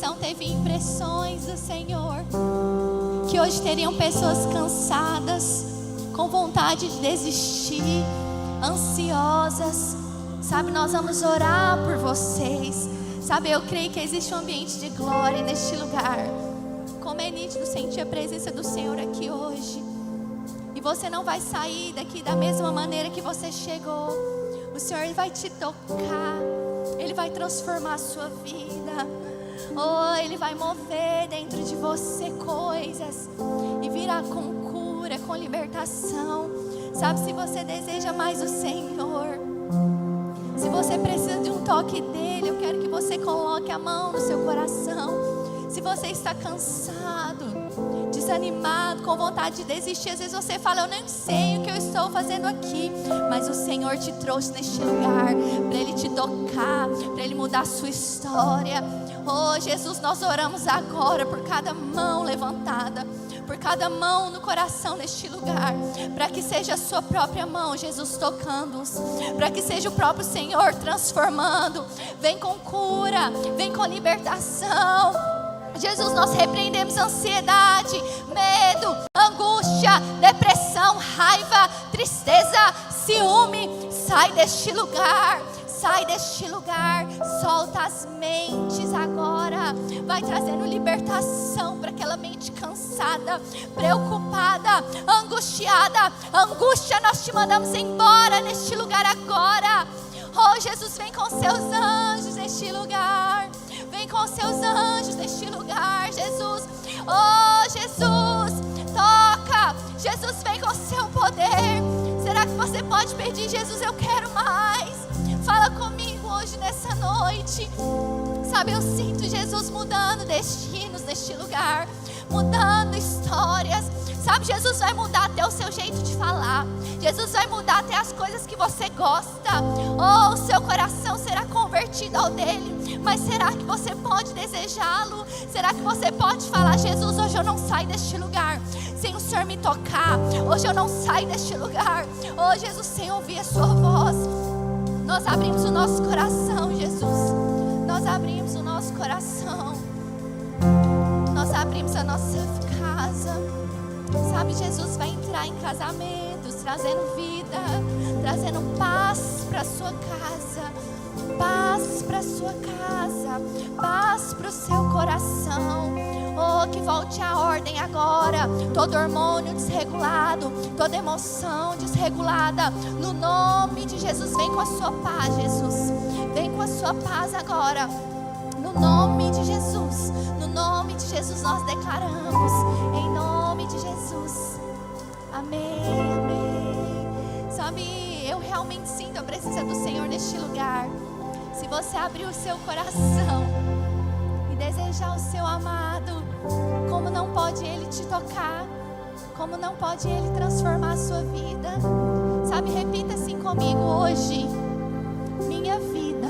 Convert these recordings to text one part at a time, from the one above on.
coração teve impressões do Senhor, que hoje teriam pessoas cansadas, com vontade de desistir, ansiosas. Sabe, nós vamos orar por vocês. Sabe, eu creio que existe um ambiente de glória neste lugar. Como é nítido sentir a presença do Senhor aqui hoje. E você não vai sair daqui da mesma maneira que você chegou. O Senhor, Ele vai te tocar. Ele vai transformar a sua vida. Oh, Ele vai mover dentro de você coisas. E virá com cura, com libertação. Sabe, se você deseja mais o Senhor, se você precisa de um toque dEle, eu quero que você coloque a mão no seu coração. Se você está cansado, desanimado, com vontade de desistir, às vezes você fala: eu nem sei o que eu estou fazendo aqui, mas o Senhor te trouxe neste lugar para Ele te tocar, para Ele mudar a sua história. Oh Jesus, nós oramos agora por cada mão levantada, por cada mão no coração neste lugar, para que seja a sua própria mão, Jesus, tocando-os, para que seja o próprio Senhor transformando. Vem com cura, vem com libertação. Jesus, nós repreendemos ansiedade, medo, angústia, depressão, raiva, tristeza, ciúme. Sai deste lugar. Sai deste lugar, solta as mentes agora. Vai trazendo libertação para aquela mente cansada, preocupada, angustiada. Angústia, nós te mandamos embora neste lugar agora. Oh Jesus, vem com seus anjos neste lugar. Vem com seus anjos neste lugar, Jesus. Oh Jesus, toca. Jesus, vem com seu poder. Será que você pode pedir: Jesus, eu quero mais? Fala comigo hoje nessa noite. Sabe, eu sinto Jesus mudando destinos neste lugar, mudando histórias. Sabe, Jesus vai mudar até o seu jeito de falar. Jesus vai mudar até as coisas que você gosta. Oh, o seu coração será convertido ao dele. Mas será que você pode desejá-lo? Será que você pode falar: Jesus, hoje eu não saio deste lugar sem o Senhor me tocar. Hoje eu não saio deste lugar, oh Jesus, sem ouvir a sua voz. Nós abrimos o nosso coração, Jesus. Nós abrimos o nosso coração. Nós abrimos a nossa casa. Sabe, Jesus vai entrar em casamentos, trazendo vida, trazendo paz para a sua casa. Paz para a sua casa. Paz para o seu coração. Oh, que volte a ordem agora. Todo hormônio desregulado, toda emoção desregulada, no nome de Jesus, vem com a sua paz, Jesus. Vem com a sua paz agora. No nome de Jesus. No nome de Jesus nós declaramos. Em nome de Jesus. Amém, amém. Sabe, eu realmente sinto a presença do Senhor neste lugar. Se você abrir o seu coração e desejar o seu amado, como não pode Ele te tocar? Como não pode Ele transformar a sua vida? Sabe, repita assim comigo hoje: minha vida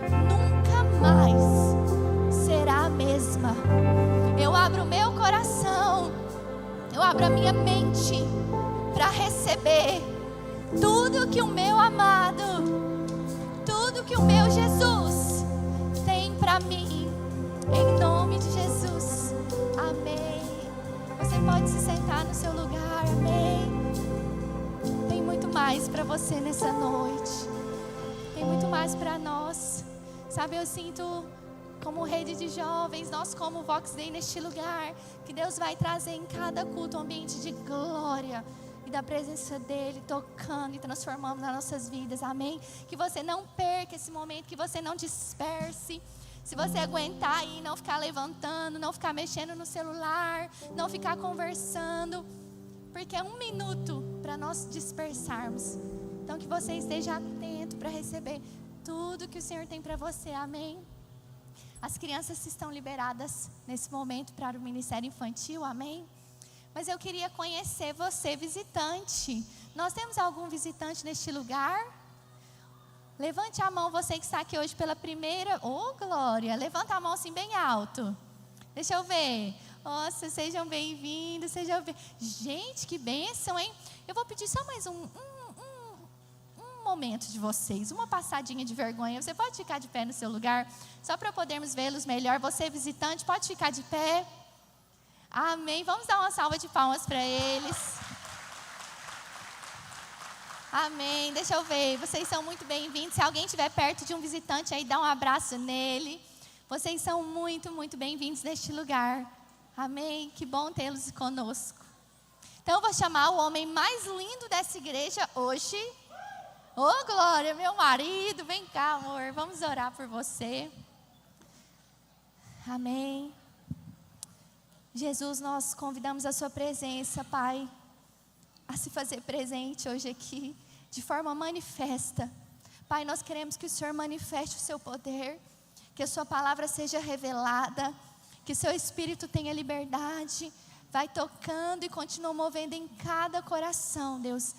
nunca mais será a mesma. Eu abro o meu coração, eu abro a minha mente para receber tudo que o meu amado, tudo que o meu Jesus tem para mim. Em nome de Jesus. Amém. Você pode se sentar no seu lugar. Amém. Tem muito mais para você nessa noite. Tem muito mais para nós. Sabe, eu sinto como rede de jovens, nós como Vox Day neste lugar, que Deus vai trazer em cada culto um ambiente de glória e da presença dEle tocando e transformando nas nossas vidas. Amém. Que você não perca esse momento, que você não disperse. Se você aguentar aí, não ficar levantando, não ficar mexendo no celular, não ficar conversando, porque é 1 minuto para nós dispersarmos. Então que você esteja atento para receber tudo que o Senhor tem para você. Amém. As crianças estão liberadas nesse momento para o ministério infantil. Amém. Mas eu queria conhecer você, visitante. Nós temos algum visitante neste lugar? Levante a mão, você que está aqui hoje pela primeira... Oh, glória! Levanta a mão assim bem alto. Deixa eu ver. Nossa, sejam bem-vindos, Gente, que bênção, hein? Eu vou pedir só mais um momento de vocês, uma passadinha de vergonha. Você pode ficar de pé no seu lugar, só para podermos vê-los melhor. Você, visitante, pode ficar de pé. Amém. Vamos dar uma salva de palmas para eles. Amém. Deixa eu ver. Vocês são muito bem-vindos. Se alguém estiver perto de um visitante aí, dá um abraço nele. Vocês são muito, muito bem-vindos neste lugar. Amém. Que bom tê-los conosco. Então eu vou chamar o homem mais lindo dessa igreja hoje. Ô, Glória, meu marido. Vem cá, amor. Vamos orar por você. Amém. Jesus, nós convidamos a sua presença, Pai, a se fazer presente hoje aqui, de forma manifesta. Pai, nós queremos que o Senhor manifeste o seu poder, que a sua palavra seja revelada, que seu Espírito tenha liberdade, vai tocando e continua movendo em cada coração, Deus,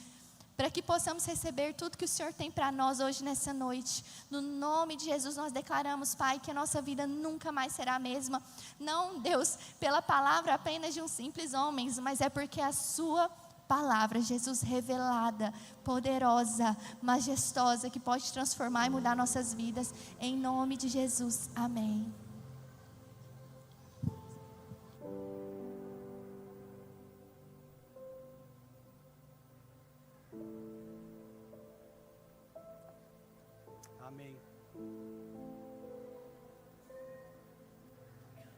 para que possamos receber tudo que o Senhor tem para nós hoje nessa noite. No nome de Jesus nós declaramos, Pai, que a nossa vida nunca mais será a mesma. Não, Deus, pela palavra apenas de um simples homem, mas é porque a sua palavra, Jesus, revelada, poderosa, majestosa, que pode transformar e mudar nossas vidas. Em nome de Jesus, amém. Amém.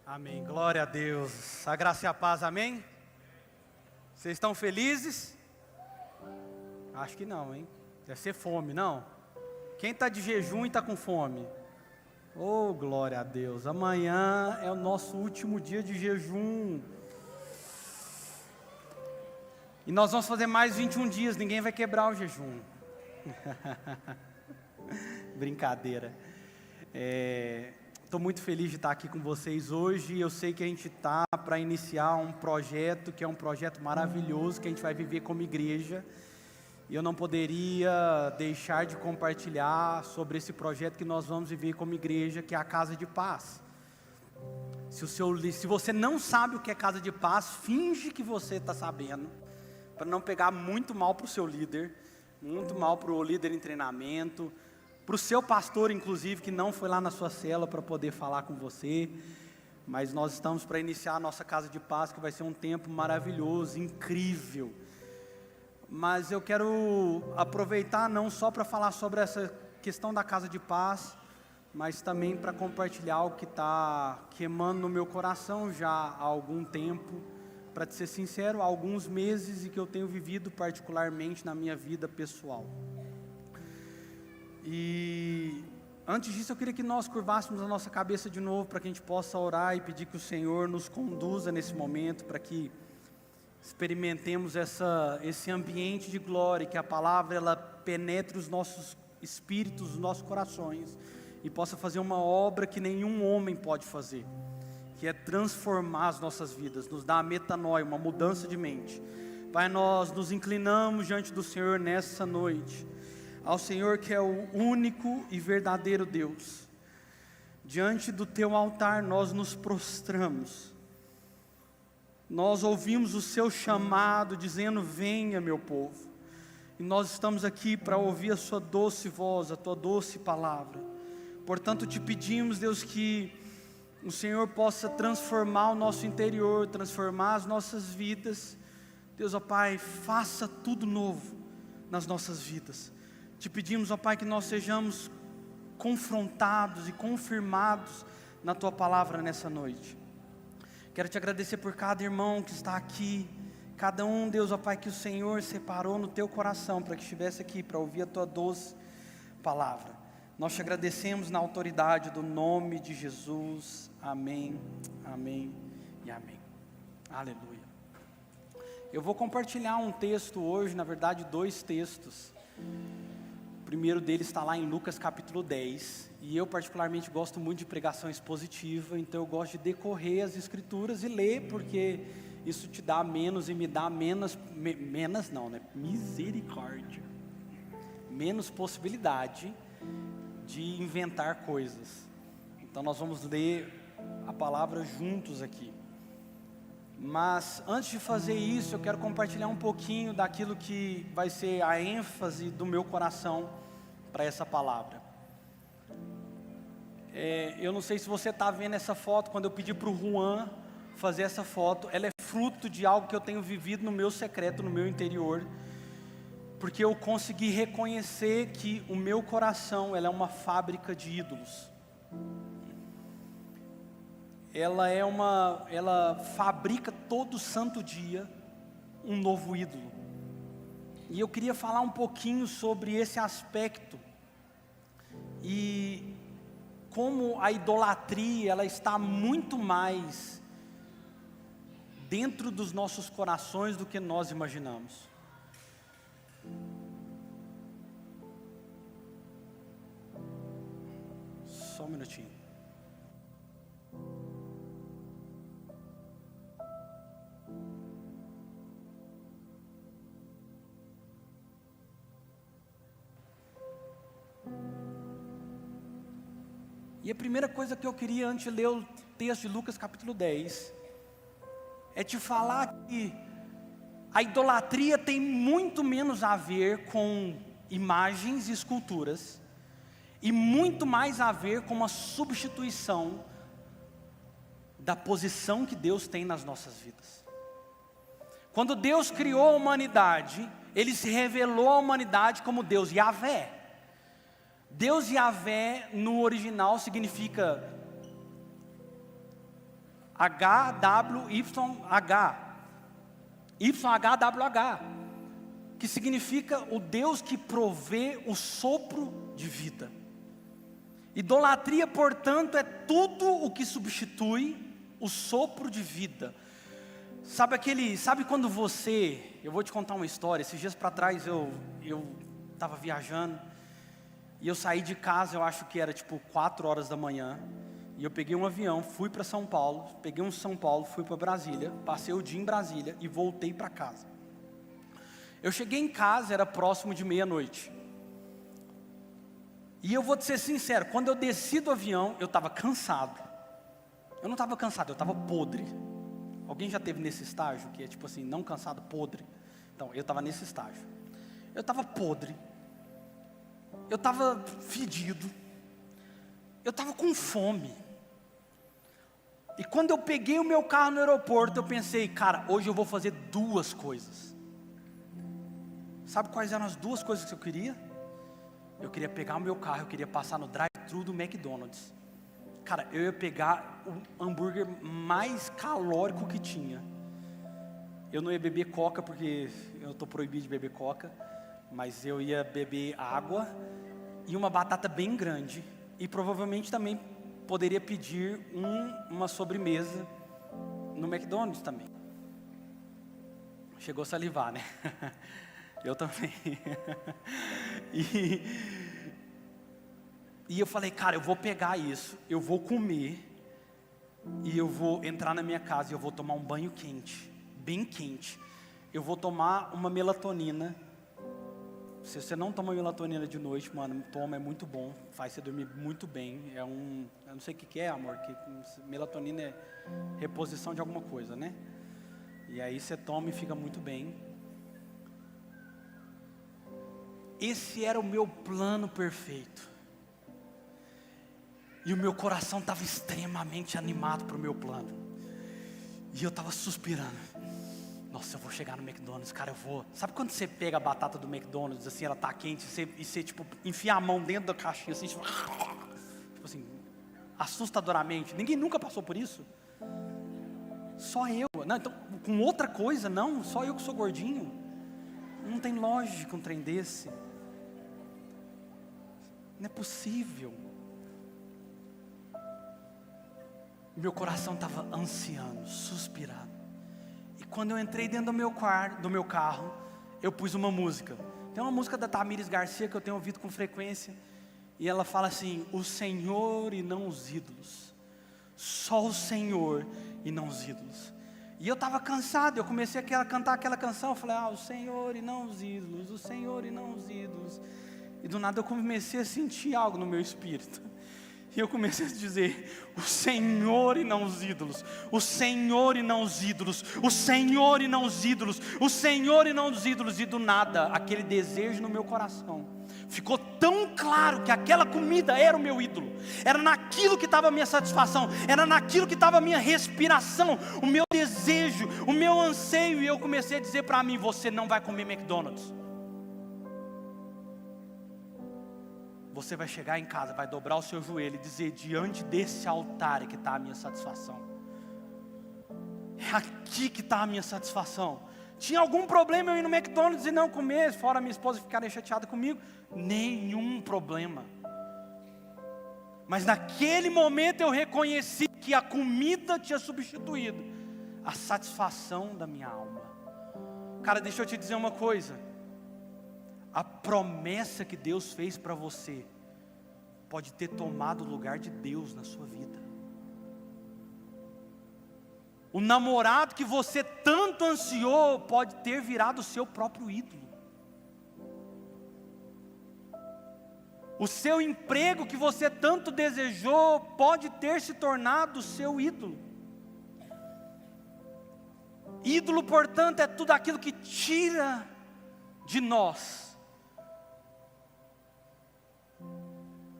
Amém. Glória a Deus. A graça e a paz, amém? Vocês estão felizes? Acho que não, hein? Deve ser fome, não? Quem está de jejum e está com fome? Oh, glória a Deus. Amanhã é o nosso último dia de jejum. E nós vamos fazer mais 21 dias, ninguém vai quebrar o jejum. Brincadeira. Estou muito feliz de estar aqui com vocês hoje. Eu sei que a gente está para iniciar um projeto que é um projeto maravilhoso que a gente vai viver como igreja. E eu não poderia deixar de compartilhar sobre esse projeto que nós vamos viver como igreja, que é a Casa de Paz. Se você não sabe o que é Casa de Paz, finge que você está sabendo, para não pegar muito mal para o seu líder, muito mal para o líder em treinamento, para o seu pastor, inclusive, que não foi lá na sua cela para poder falar com você. Mas nós estamos para iniciar a nossa Casa de Paz, que vai ser um tempo maravilhoso, incrível. Mas eu quero aproveitar não só para falar sobre essa questão da Casa de Paz, mas também para compartilhar o que está queimando no meu coração já há algum tempo. Para te ser sincero, há alguns meses e que eu tenho vivido particularmente na minha vida pessoal. E antes disso eu queria que nós curvássemos a nossa cabeça de novo para que a gente possa orar e pedir que o Senhor nos conduza nesse momento, para que experimentemos esse ambiente de glória, que a palavra ela penetre os nossos espíritos, os nossos corações e possa fazer uma obra que nenhum homem pode fazer, que é transformar as nossas vidas, nos dar a metanoia, uma mudança de mente. Pai, nós nos inclinamos diante do Senhor nessa noite, ao Senhor que é o único e verdadeiro Deus. Diante do teu altar nós nos prostramos, nós ouvimos o seu chamado dizendo: venha meu povo, e nós estamos aqui para ouvir a sua doce voz, a tua doce palavra. Portanto te pedimos, Deus, que o Senhor possa transformar o nosso interior, transformar as nossas vidas. Deus, ó Pai, faça tudo novo nas nossas vidas. Te pedimos, ó Pai, que nós sejamos confrontados e confirmados na Tua palavra nessa noite. Quero te agradecer por cada irmão que está aqui, cada um, Deus, ó Pai, que o Senhor separou no Teu coração para que estivesse aqui, para ouvir a Tua doce palavra. Nós te agradecemos na autoridade do nome de Jesus. Amém, amém e amém. Aleluia. Eu vou compartilhar um texto hoje, na verdade 2 textos. O primeiro deles está lá em Lucas capítulo 10. E eu particularmente gosto muito de pregação expositiva, então eu gosto de decorrer as escrituras e ler, porque isso te dá menos e me dá misericórdia. Menos possibilidade de inventar coisas. Então nós vamos ler a palavra juntos aqui. Mas antes de fazer isso, eu quero compartilhar um pouquinho daquilo que vai ser a ênfase do meu coração para essa palavra. Eu não sei se você está vendo essa foto. Quando eu pedi para o Juan fazer essa foto, ela é fruto de algo que eu tenho vivido no meu secreto, no meu interior, porque eu consegui reconhecer que o meu coração, ela é uma fábrica de ídolos. Ela fabrica todo santo dia um novo ídolo. E eu queria falar um pouquinho sobre esse aspecto e como a idolatria, ela está muito mais dentro dos nossos corações do que nós imaginamos. Só um minutinho. E a primeira coisa que eu queria, antes de ler o texto de Lucas capítulo 10, é te falar que a idolatria tem muito menos a ver com imagens e esculturas, e muito mais a ver com uma substituição da posição que Deus tem nas nossas vidas. Quando Deus criou a humanidade, Ele se revelou à humanidade como Deus Yahvé. Deus Yahvé no original significa HWYH, YHWH, que significa o Deus que provê o sopro de vida. Idolatria, portanto, é tudo o que substitui o sopro de vida. Sabe quando eu vou te contar uma história. Esses dias para trás eu estava viajando e eu saí de casa, eu acho que era tipo 4 horas da manhã, e eu peguei um avião, fui para São Paulo, fui para Brasília, passei o dia em Brasília e voltei para casa. Eu cheguei em casa, era próximo de meia-noite. E eu vou te ser sincero, quando eu desci do avião, eu estava cansado. Eu não estava cansado, eu estava podre. Alguém já teve nesse estágio, que é tipo assim, não cansado, podre? Então, eu estava nesse estágio. Eu estava podre. Eu estava fedido. Eu estava com fome. E quando eu peguei o meu carro no aeroporto, eu pensei, cara, hoje eu vou fazer 2 coisas. Sabe quais eram as 2 coisas que eu queria? Eu queria pegar o meu carro, eu queria passar no drive-thru do McDonald's. Cara, eu ia pegar o hambúrguer mais calórico que tinha. Eu não ia beber coca, porque eu estou proibido de beber coca. Mas eu ia beber água e uma batata bem grande. E provavelmente também poderia pedir uma sobremesa no McDonald's também. Chegou a salivar, né? Eu também. E eu falei, cara, eu vou pegar isso, eu vou comer, e eu vou entrar na minha casa e eu vou tomar um banho quente, bem quente. Eu vou tomar uma melatonina. Se você não toma melatonina de noite, mano, toma, é muito bom, faz você dormir muito bem. Eu não sei o que é, amor, que melatonina é reposição de alguma coisa, né? E aí você toma e fica muito bem. Esse era o meu plano perfeito. E o meu coração estava extremamente animado para o meu plano. E eu estava suspirando. Nossa, eu vou chegar no McDonald's, cara, eu vou. Sabe quando você pega a batata do McDonald's, assim, ela tá quente, e você tipo, enfia a mão dentro da caixinha, assim, tipo assim, assustadoramente. Ninguém nunca passou por isso? Só eu. Não, então, com outra coisa, não, só eu que sou gordinho. Não tem lógica um trem desse. Não é possível. Meu coração estava ansiando, suspirando. E quando eu entrei dentro do meu carro, eu pus uma música. Tem uma música da Tamires Garcia que eu tenho ouvido com frequência. E ela fala assim: o Senhor e não os ídolos. Só o Senhor e não os ídolos. E eu estava cansado, eu comecei a cantar aquela canção. Eu falei, o Senhor e não os ídolos, o Senhor e não os ídolos. E do nada eu comecei a sentir algo no meu espírito. E eu comecei a dizer: o Senhor e não os ídolos, o Senhor e não os ídolos, o Senhor e não os ídolos, o Senhor e não os ídolos. E do nada, aquele desejo no meu coração ficou tão claro que aquela comida era o meu ídolo, era naquilo que estava a minha satisfação, era naquilo que estava a minha respiração, o meu desejo, o meu anseio. E eu comecei a dizer para mim: você não vai comer McDonald's. Você vai chegar em casa, vai dobrar o seu joelho e dizer: diante desse altar é que está a minha satisfação. É aqui que está a minha satisfação. Tinha algum problema eu ir no McDonald's e não comer, fora minha esposa ficar chateada comigo? Nenhum problema. Mas naquele momento eu reconheci que a comida tinha substituído a satisfação da minha alma. Cara, deixa eu te dizer uma coisa. A promessa que Deus fez para você pode ter tomado o lugar de Deus na sua vida. O namorado que você tanto ansiou pode ter virado o seu próprio ídolo. O seu emprego que você tanto desejou pode ter se tornado o seu ídolo. Ídolo, portanto, é tudo aquilo que tira de nós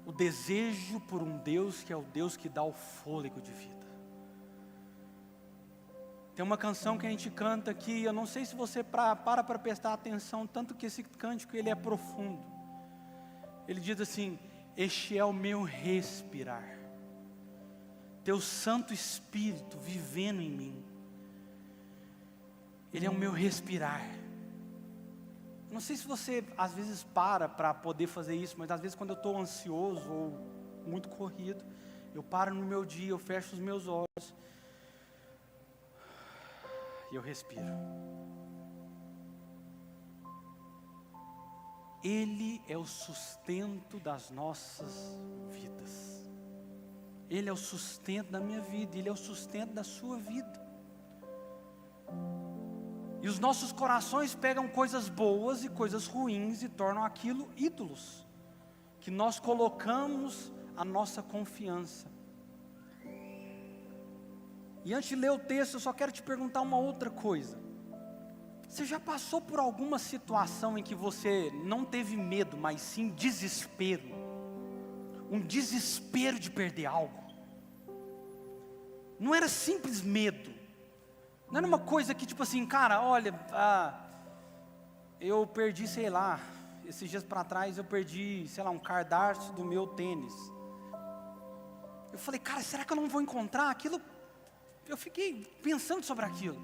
o desejo por um Deus que é o Deus que dá o fôlego de vida. Tem uma canção que a gente canta aqui, eu não sei se você para prestar atenção, tanto que esse cântico ele é profundo. Ele diz assim: este é o meu respirar, teu Santo Espírito vivendo em mim. Ele é o meu respirar. Não sei se você às vezes para poder fazer isso, mas às vezes quando eu estou ansioso ou muito corrido, eu paro no meu dia, eu fecho os meus olhos e eu respiro. Ele é o sustento das nossas vidas. Ele é o sustento da minha vida, Ele é o sustento da sua vida. E os nossos corações pegam coisas boas e coisas ruins e tornam aquilo ídolos, que nós colocamos a nossa confiança. E antes de ler o texto, eu só quero te perguntar uma outra coisa. Você já passou por alguma situação em que você não teve medo, mas sim desespero? Um desespero de perder algo? Não era simples medo. Não era uma coisa que tipo assim, cara, olha, eu perdi, sei lá, esses dias para trás eu perdi, sei lá, um cadarço do meu tênis. Eu falei: cara, será que eu não vou encontrar aquilo? Eu fiquei pensando sobre aquilo.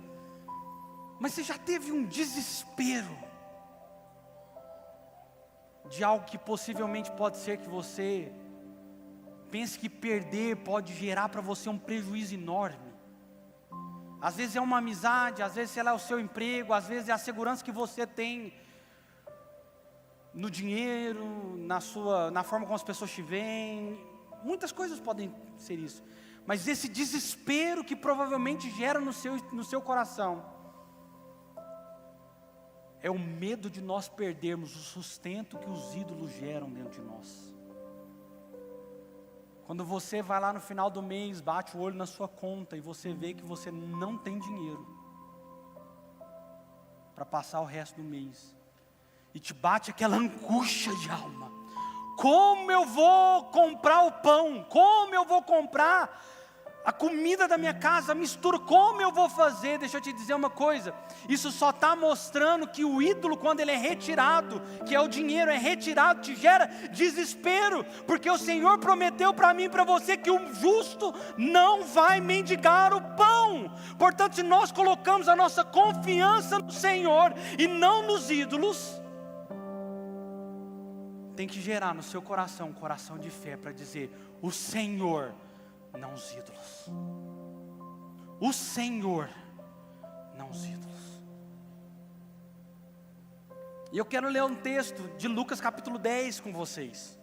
Mas você já teve um desespero de algo que possivelmente pode ser que você pense que perder pode gerar para você um prejuízo enorme? Às vezes é uma amizade, às vezes é o seu emprego, às vezes é a segurança que você tem no dinheiro, na forma como as pessoas te veem. Muitas coisas podem ser isso. Mas esse desespero que provavelmente gera no seu coração é o medo de nós perdermos o sustento que os ídolos geram dentro de nós. Quando você vai lá no final do mês, bate o olho na sua conta e você vê que você não tem dinheiro para passar o resto do mês, e te bate aquela angústia de alma: como eu vou comprar o pão? Como eu vou comprar a comida da minha casa, a mistura, como eu vou fazer? Deixa eu te dizer uma coisa, isso só está mostrando que o ídolo, quando ele é retirado, que é o dinheiro, é retirado, te gera desespero, porque o Senhor prometeu para mim e para você que o justo não vai mendigar o pão. Portanto, se nós colocamos a nossa confiança no Senhor e não nos ídolos, tem que gerar no seu coração um coração de fé para dizer: o Senhor, não os ídolos. O Senhor, não os ídolos. E eu quero ler um texto de Lucas capítulo 10 com vocês.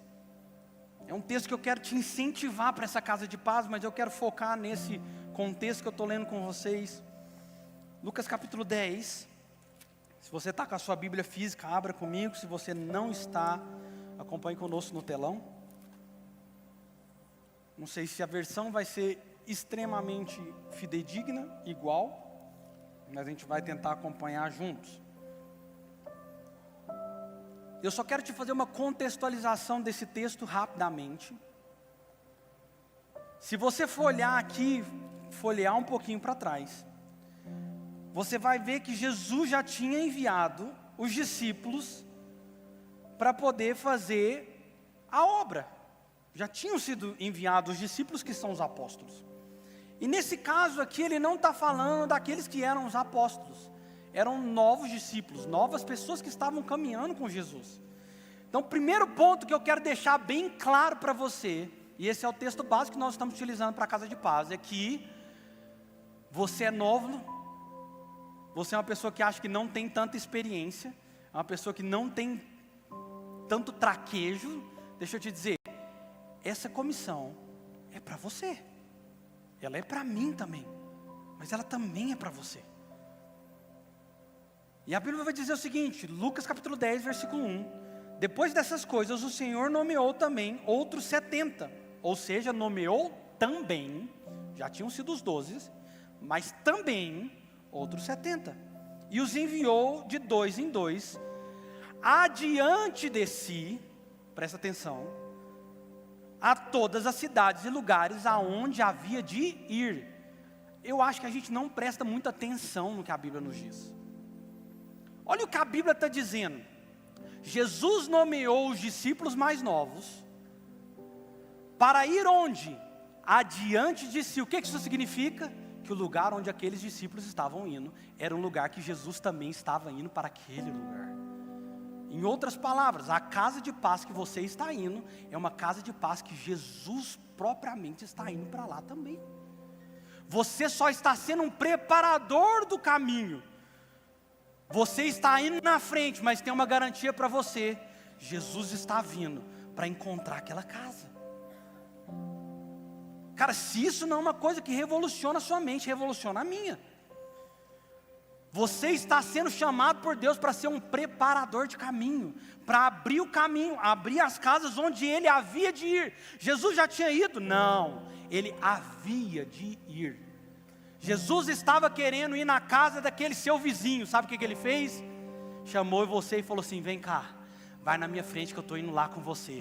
É um texto que eu quero te incentivar para essa casa de paz, mas eu quero focar nesse contexto que eu estou lendo com vocês. Lucas capítulo 10. Se você está com a sua Bíblia física, abra comigo. Se você não está, acompanhe conosco no telão. Não sei se a versão vai ser extremamente fidedigna, igual, mas a gente vai tentar acompanhar juntos. Eu só quero te fazer uma contextualização desse texto rapidamente. Se você for olhar aqui, folhear um pouquinho para trás, você vai ver que Jesus já tinha enviado os discípulos para poder fazer a obra. Já tinham sido enviados os discípulos, que são os apóstolos. E nesse caso aqui, ele não está falando daqueles que eram os apóstolos. Eram novos discípulos, novas pessoas que estavam caminhando com Jesus. Então, o primeiro ponto que eu quero deixar bem claro para você, e esse é o texto básico que nós estamos utilizando para a Casa de Paz, é que você é novo, você é uma pessoa que acha que não tem tanta experiência, é uma pessoa que não tem tanto traquejo. Deixa eu te dizer, essa comissão é para você, ela é para mim também, mas ela também é para você. E a Bíblia vai dizer o seguinte, Lucas capítulo 10, versículo 1, depois dessas coisas o Senhor nomeou também outros 70, ou seja, nomeou também, já tinham sido os 12, mas também outros 70, e os enviou de 2 em 2, adiante de si, presta atenção, a todas as cidades e lugares aonde havia de ir. Eu acho que a gente não presta muita atenção no que a Bíblia nos diz. Olha o que a Bíblia está dizendo. Jesus nomeou os discípulos mais novos para ir onde? Adiante de si. O que isso significa? Que o lugar onde aqueles discípulos estavam indo era um lugar que Jesus também estava indo para aquele lugar. Em outras palavras, a casa de paz que você está indo é uma casa de paz que Jesus propriamente está indo para lá também. Você só está sendo um preparador do caminho. Você está indo na frente, mas tem uma garantia para você: Jesus está vindo para encontrar aquela casa. Cara, se isso não é uma coisa que revoluciona a sua mente, revoluciona a minha. Você está sendo chamado por Deus para ser um preparador de caminho, para abrir o caminho, abrir as casas onde Ele havia de ir. Jesus já tinha ido? Não, Ele havia de ir. Jesus estava querendo ir na casa daquele seu vizinho. Sabe o que Ele fez? Chamou você e falou assim: vem cá, vai na minha frente que eu estou indo lá com você.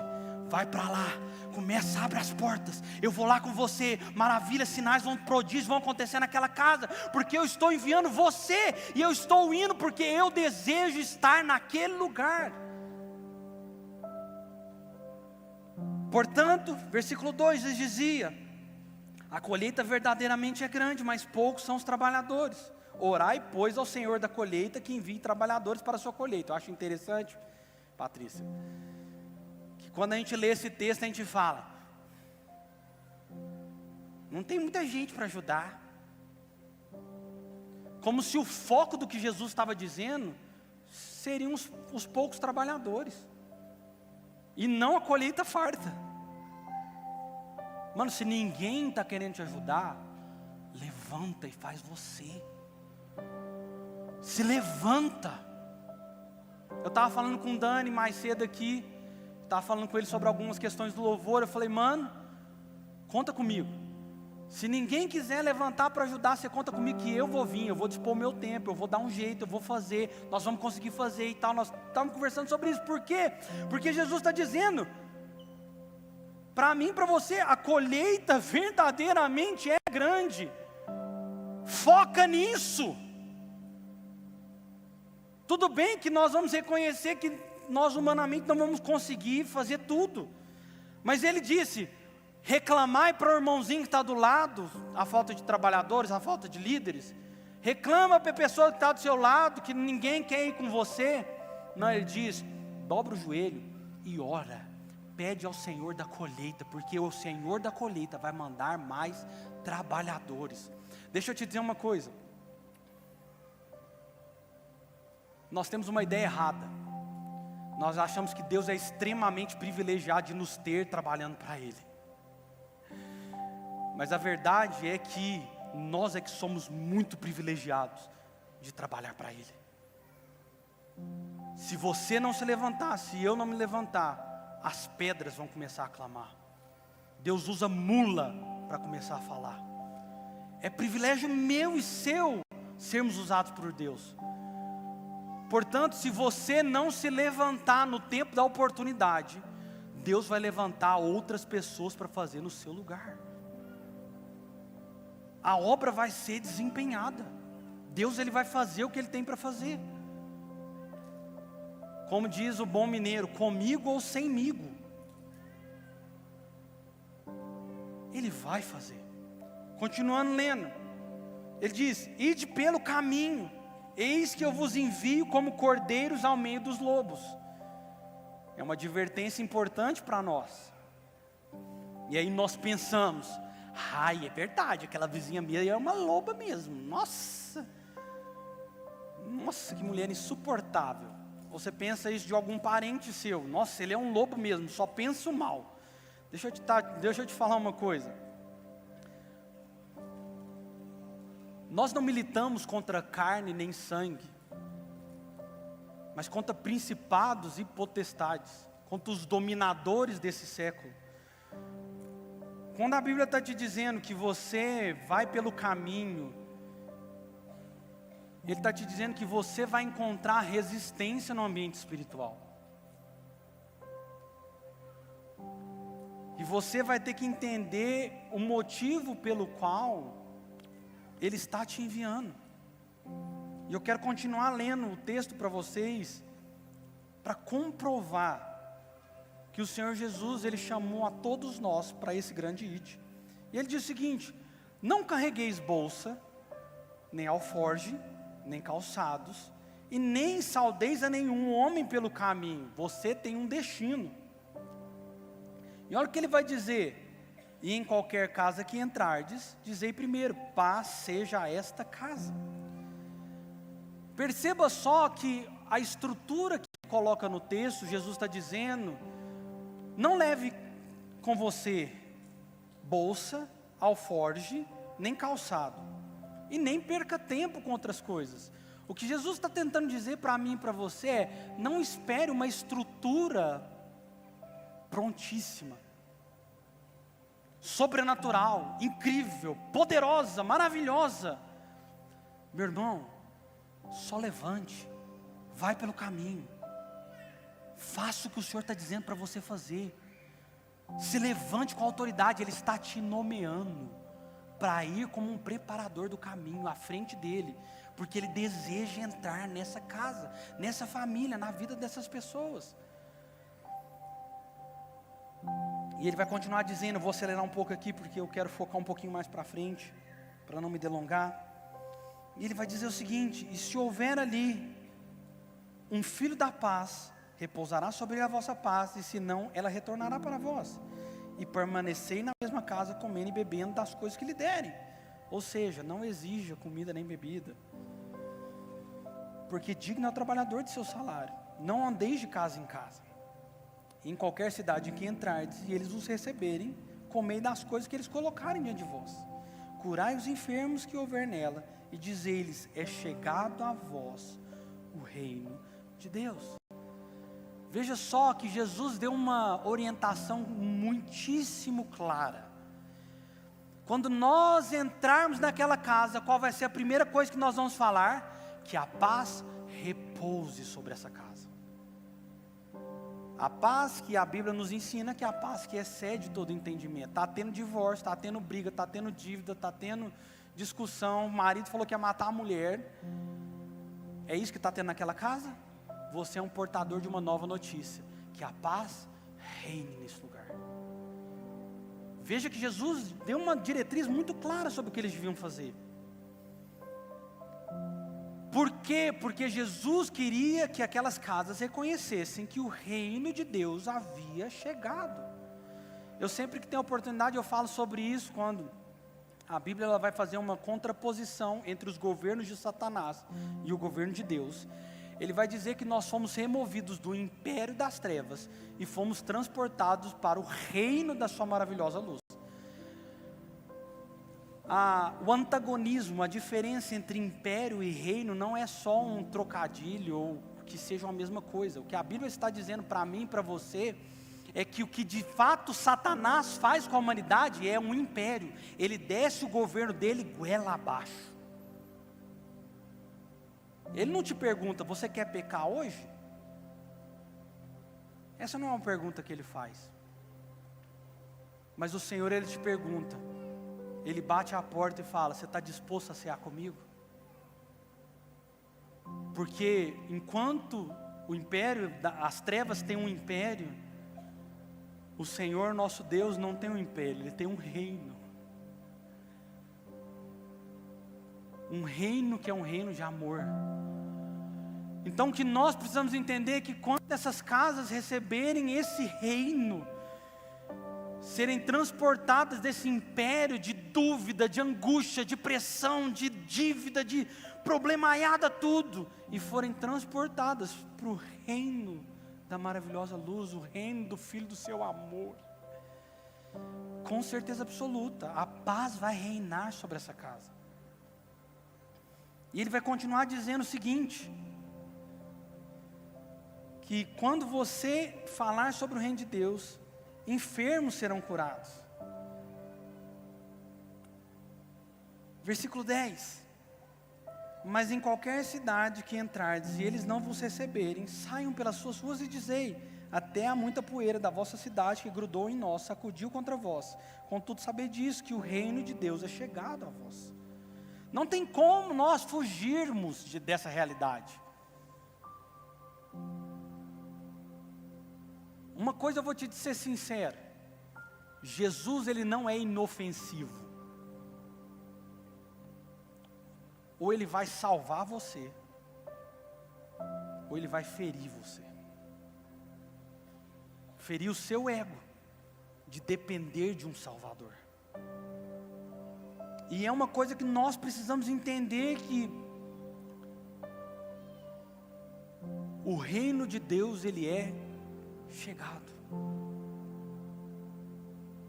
Vai para lá, começa, abre as portas, eu vou lá com você, maravilhas, sinais, prodígios vão acontecer naquela casa, porque eu estou enviando você, e eu estou indo porque eu desejo estar naquele lugar. Portanto, versículo 2 diz, dizia, a colheita verdadeiramente é grande, mas poucos são os trabalhadores. Orai, pois, ao Senhor da colheita, que envie trabalhadores para a sua colheita. Eu acho interessante, Patrícia, quando a gente lê esse texto, a gente fala, não tem muita gente para ajudar. Como se o foco do que Jesus estava dizendo seriam os poucos trabalhadores, e não a colheita farta. Mano, se ninguém está querendo te ajudar, levanta e faz você. Se levanta. Eu estava falando com o Dani mais cedo aqui, estava falando com ele sobre algumas questões do louvor. Eu falei, mano, conta comigo. Se ninguém quiser levantar para ajudar, você conta comigo que eu vou vir, eu vou dispor meu tempo, eu vou dar um jeito, eu vou fazer, nós vamos conseguir fazer e tal. Nós estamos conversando sobre isso. Por quê? Porque Jesus está dizendo, para mim, para você, a colheita verdadeiramente é grande. Foca nisso. Tudo bem que nós vamos reconhecer que nós humanamente não vamos conseguir fazer tudo, mas Ele disse, reclamai para o irmãozinho que está do lado, a falta de trabalhadores, a falta de líderes. Reclama para a pessoa que está do seu lado, que ninguém quer ir com você. Não, Ele diz, dobra o joelho e ora, pede ao Senhor da colheita, porque o Senhor da colheita vai mandar mais trabalhadores. Deixa eu te dizer uma coisa, nós temos uma ideia errada. Nós achamos que Deus é extremamente privilegiado de nos ter trabalhando para Ele. Mas a verdade é que nós é que somos muito privilegiados de trabalhar para Ele. Se você não se levantar, se eu não me levantar, as pedras vão começar a clamar. Deus usa mula para começar a falar. É privilégio meu e seu sermos usados por Deus. Portanto, se você não se levantar no tempo da oportunidade, Deus vai levantar outras pessoas para fazer no seu lugar. A obra vai ser desempenhada. Deus, Ele vai fazer o que Ele tem para fazer. Como diz o bom mineiro, comigo ou semigo, Ele vai fazer. Continuando lendo, Ele diz: ide pelo caminho, eis que eu vos envio como cordeiros ao meio dos lobos. É uma advertência importante para nós. E aí nós pensamos: ai, é verdade, aquela vizinha minha é uma loba mesmo. Nossa, que mulher insuportável. Você pensa isso de algum parente seu: nossa, ele é um lobo mesmo, só pensa o mal. Deixa eu te falar uma coisa. Nós não militamos contra carne nem sangue, mas contra principados e potestades, contra os dominadores desse século. Quando a Bíblia está te dizendo que você vai pelo caminho, Ele está te dizendo que você vai encontrar resistência no ambiente espiritual. E você vai ter que entender o motivo pelo qual Ele está te enviando. E eu quero continuar lendo o texto para vocês, para comprovar que o Senhor Jesus, Ele chamou a todos nós para esse grande ide. E Ele diz o seguinte: não carregueis bolsa, nem alforge, nem calçados, e nem saudeis a nenhum homem pelo caminho. Você tem um destino. E olha o que Ele vai dizer: e em qualquer casa que entrardes, dizei primeiro, paz seja esta casa. Perceba só que a estrutura que coloca no texto, Jesus está dizendo: não leve com você bolsa, alforge, nem calçado, e nem perca tempo com outras coisas. O que Jesus está tentando dizer para mim e para você é: não espere uma estrutura prontíssima, sobrenatural, incrível, poderosa, maravilhosa. Meu irmão, só levante, vai pelo caminho, faça o que o Senhor está dizendo para você fazer. Se levante com autoridade. Ele está te nomeando para ir como um preparador do caminho à frente dele, porque Ele deseja entrar nessa casa, nessa família, na vida dessas pessoas. E Ele vai continuar dizendo, eu vou acelerar um pouco aqui, porque eu quero focar um pouquinho mais para frente, para não me delongar. E Ele vai dizer o seguinte: e se houver ali um filho da paz, repousará sobre ele a vossa paz, e se não, ela retornará para vós. E permanecei na mesma casa, comendo e bebendo das coisas que lhe derem. Ou seja, não exija comida nem bebida, porque digno é o trabalhador de seu salário. Não andeis de casa em casa. Em qualquer cidade em que entrardes, e eles os receberem, comei das coisas que eles colocarem diante de vós. Curai os enfermos que houver nela, e dizei-lhes: é chegado a vós o reino de Deus. Veja só que Jesus deu uma orientação muitíssimo clara. Quando nós entrarmos naquela casa, qual vai ser a primeira coisa que nós vamos falar? Que a paz repouse sobre essa casa. A paz que a Bíblia nos ensina, que é a paz que excede todo entendimento. Está tendo divórcio, está tendo briga, está tendo dívida, está tendo discussão. O marido falou que ia matar a mulher. É isso que está tendo naquela casa? Você é um portador de uma nova notícia: que a paz reine nesse lugar. Veja que Jesus deu uma diretriz muito clara sobre o que eles deviam fazer. Por quê? Porque Jesus queria que aquelas casas reconhecessem que o reino de Deus havia chegado. Eu sempre que tenho oportunidade eu falo sobre isso, quando a Bíblia ela vai fazer uma contraposição entre os governos de Satanás e o governo de Deus. Ele vai dizer que nós fomos removidos do império das trevas e fomos transportados para o reino da sua maravilhosa luz. O antagonismo, a diferença entre império e reino não é só um trocadilho ou que sejam a mesma coisa. O que a Bíblia está dizendo para mim e para você é que o que de fato Satanás faz com a humanidade é um império. Ele desce o governo dele goela abaixo. Ele não te pergunta, você quer pecar hoje? Essa não é uma pergunta que ele faz. Mas o Senhor, Ele te pergunta, Ele bate a porta e fala, você está disposto a cear comigo? Porque enquanto o império, as trevas têm um império, o Senhor nosso Deus não tem um império, Ele tem um reino. Um reino que é um reino de amor. Então o que nós precisamos entender é que quando essas casas receberem esse reino, serem transportadas desse império de dúvida, de angústia, de pressão, de dívida, de problemaiada tudo, e forem transportadas para o reino da maravilhosa luz, o reino do Filho do seu amor, com certeza absoluta, a paz vai reinar sobre essa casa. E ele vai continuar dizendo o seguinte, que quando você falar sobre o reino de Deus, enfermos serão curados. Versículo 10. Mas em qualquer cidade que entrardes e eles não vos receberem, saiam pelas suas ruas e dizei, até há muita poeira da vossa cidade que grudou em nós, sacudiu contra vós. Contudo sabei disso, que o reino de Deus é chegado a vós. Não tem como nós fugirmos dessa realidade. Uma coisa eu vou te ser sincero, Jesus ele não é inofensivo. Ou ele vai salvar você, ou ele vai ferir você. Ferir o seu ego, de depender de um Salvador. E é uma coisa que nós precisamos entender, que o reino de Deus ele é chegado.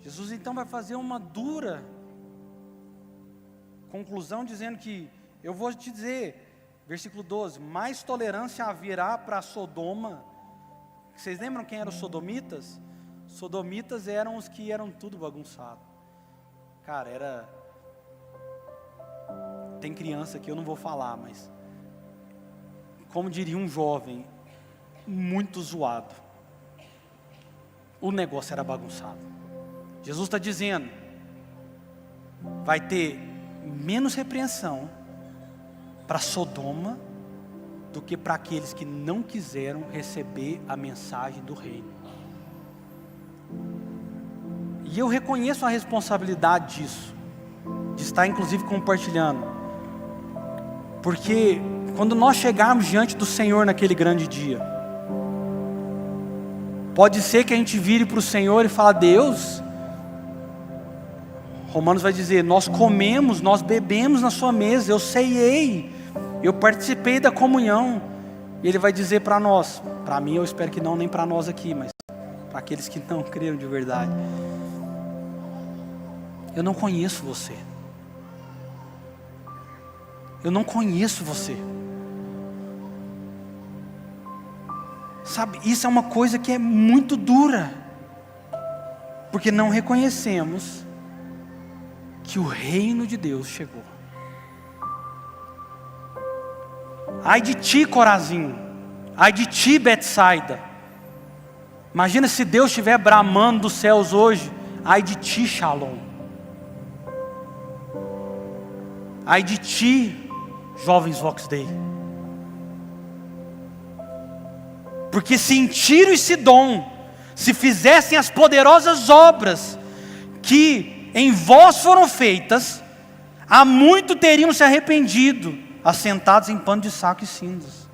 Jesus então vai fazer uma dura conclusão dizendo que, eu vou te dizer, versículo 12, mais tolerância haverá para Sodoma. Vocês lembram quem eram os sodomitas? Sodomitas eram os que eram tudo bagunçado. Cara, tem criança aqui, eu não vou falar, mas como diria um jovem, muito zoado. O negócio era bagunçado. Jesus está dizendo, vai ter menos repreensão para Sodoma do que para aqueles que não quiseram receber a mensagem do reino. E eu reconheço a responsabilidade disso, de estar inclusive compartilhando, porque quando nós chegarmos diante do Senhor naquele grande dia, pode ser que a gente vire para o Senhor e fale, Deus, Romanos vai dizer, nós comemos, nós bebemos na sua mesa, eu ceiei, eu participei da comunhão. E Ele vai dizer para nós, para mim eu espero que não, nem para nós aqui, mas para aqueles que não creram de verdade, eu não conheço você. Eu não conheço você. Sabe, isso é uma coisa que é muito dura, porque não reconhecemos que o reino de Deus chegou. Ai de ti, Corazim, ai de ti, Betsaida. Imagina se Deus estiver bramando dos céus hoje, ai de ti, Shalom. Ai de ti, jovens Vox Day. Porque se em Tiro e Sidom se fizessem as poderosas obras que em vós foram feitas, há muito teriam se arrependido, assentados em pano de saco e cinzas.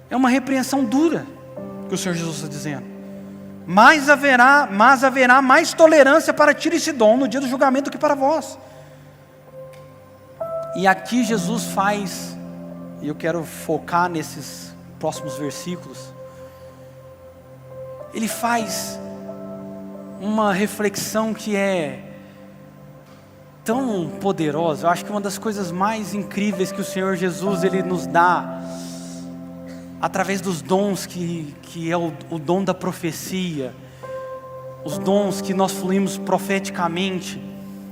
É uma repreensão dura que o Senhor Jesus está dizendo. Mas haverá mais tolerância para Tiro e Sidom no dia do julgamento do que para vós. E aqui Jesus faz, e eu quero focar nesses próximos versículos, Ele faz uma reflexão que é tão poderosa. Eu acho que uma das coisas mais incríveis que o Senhor Jesus Ele nos dá, através dos dons que é o dom da profecia, os dons que nós fluímos profeticamente,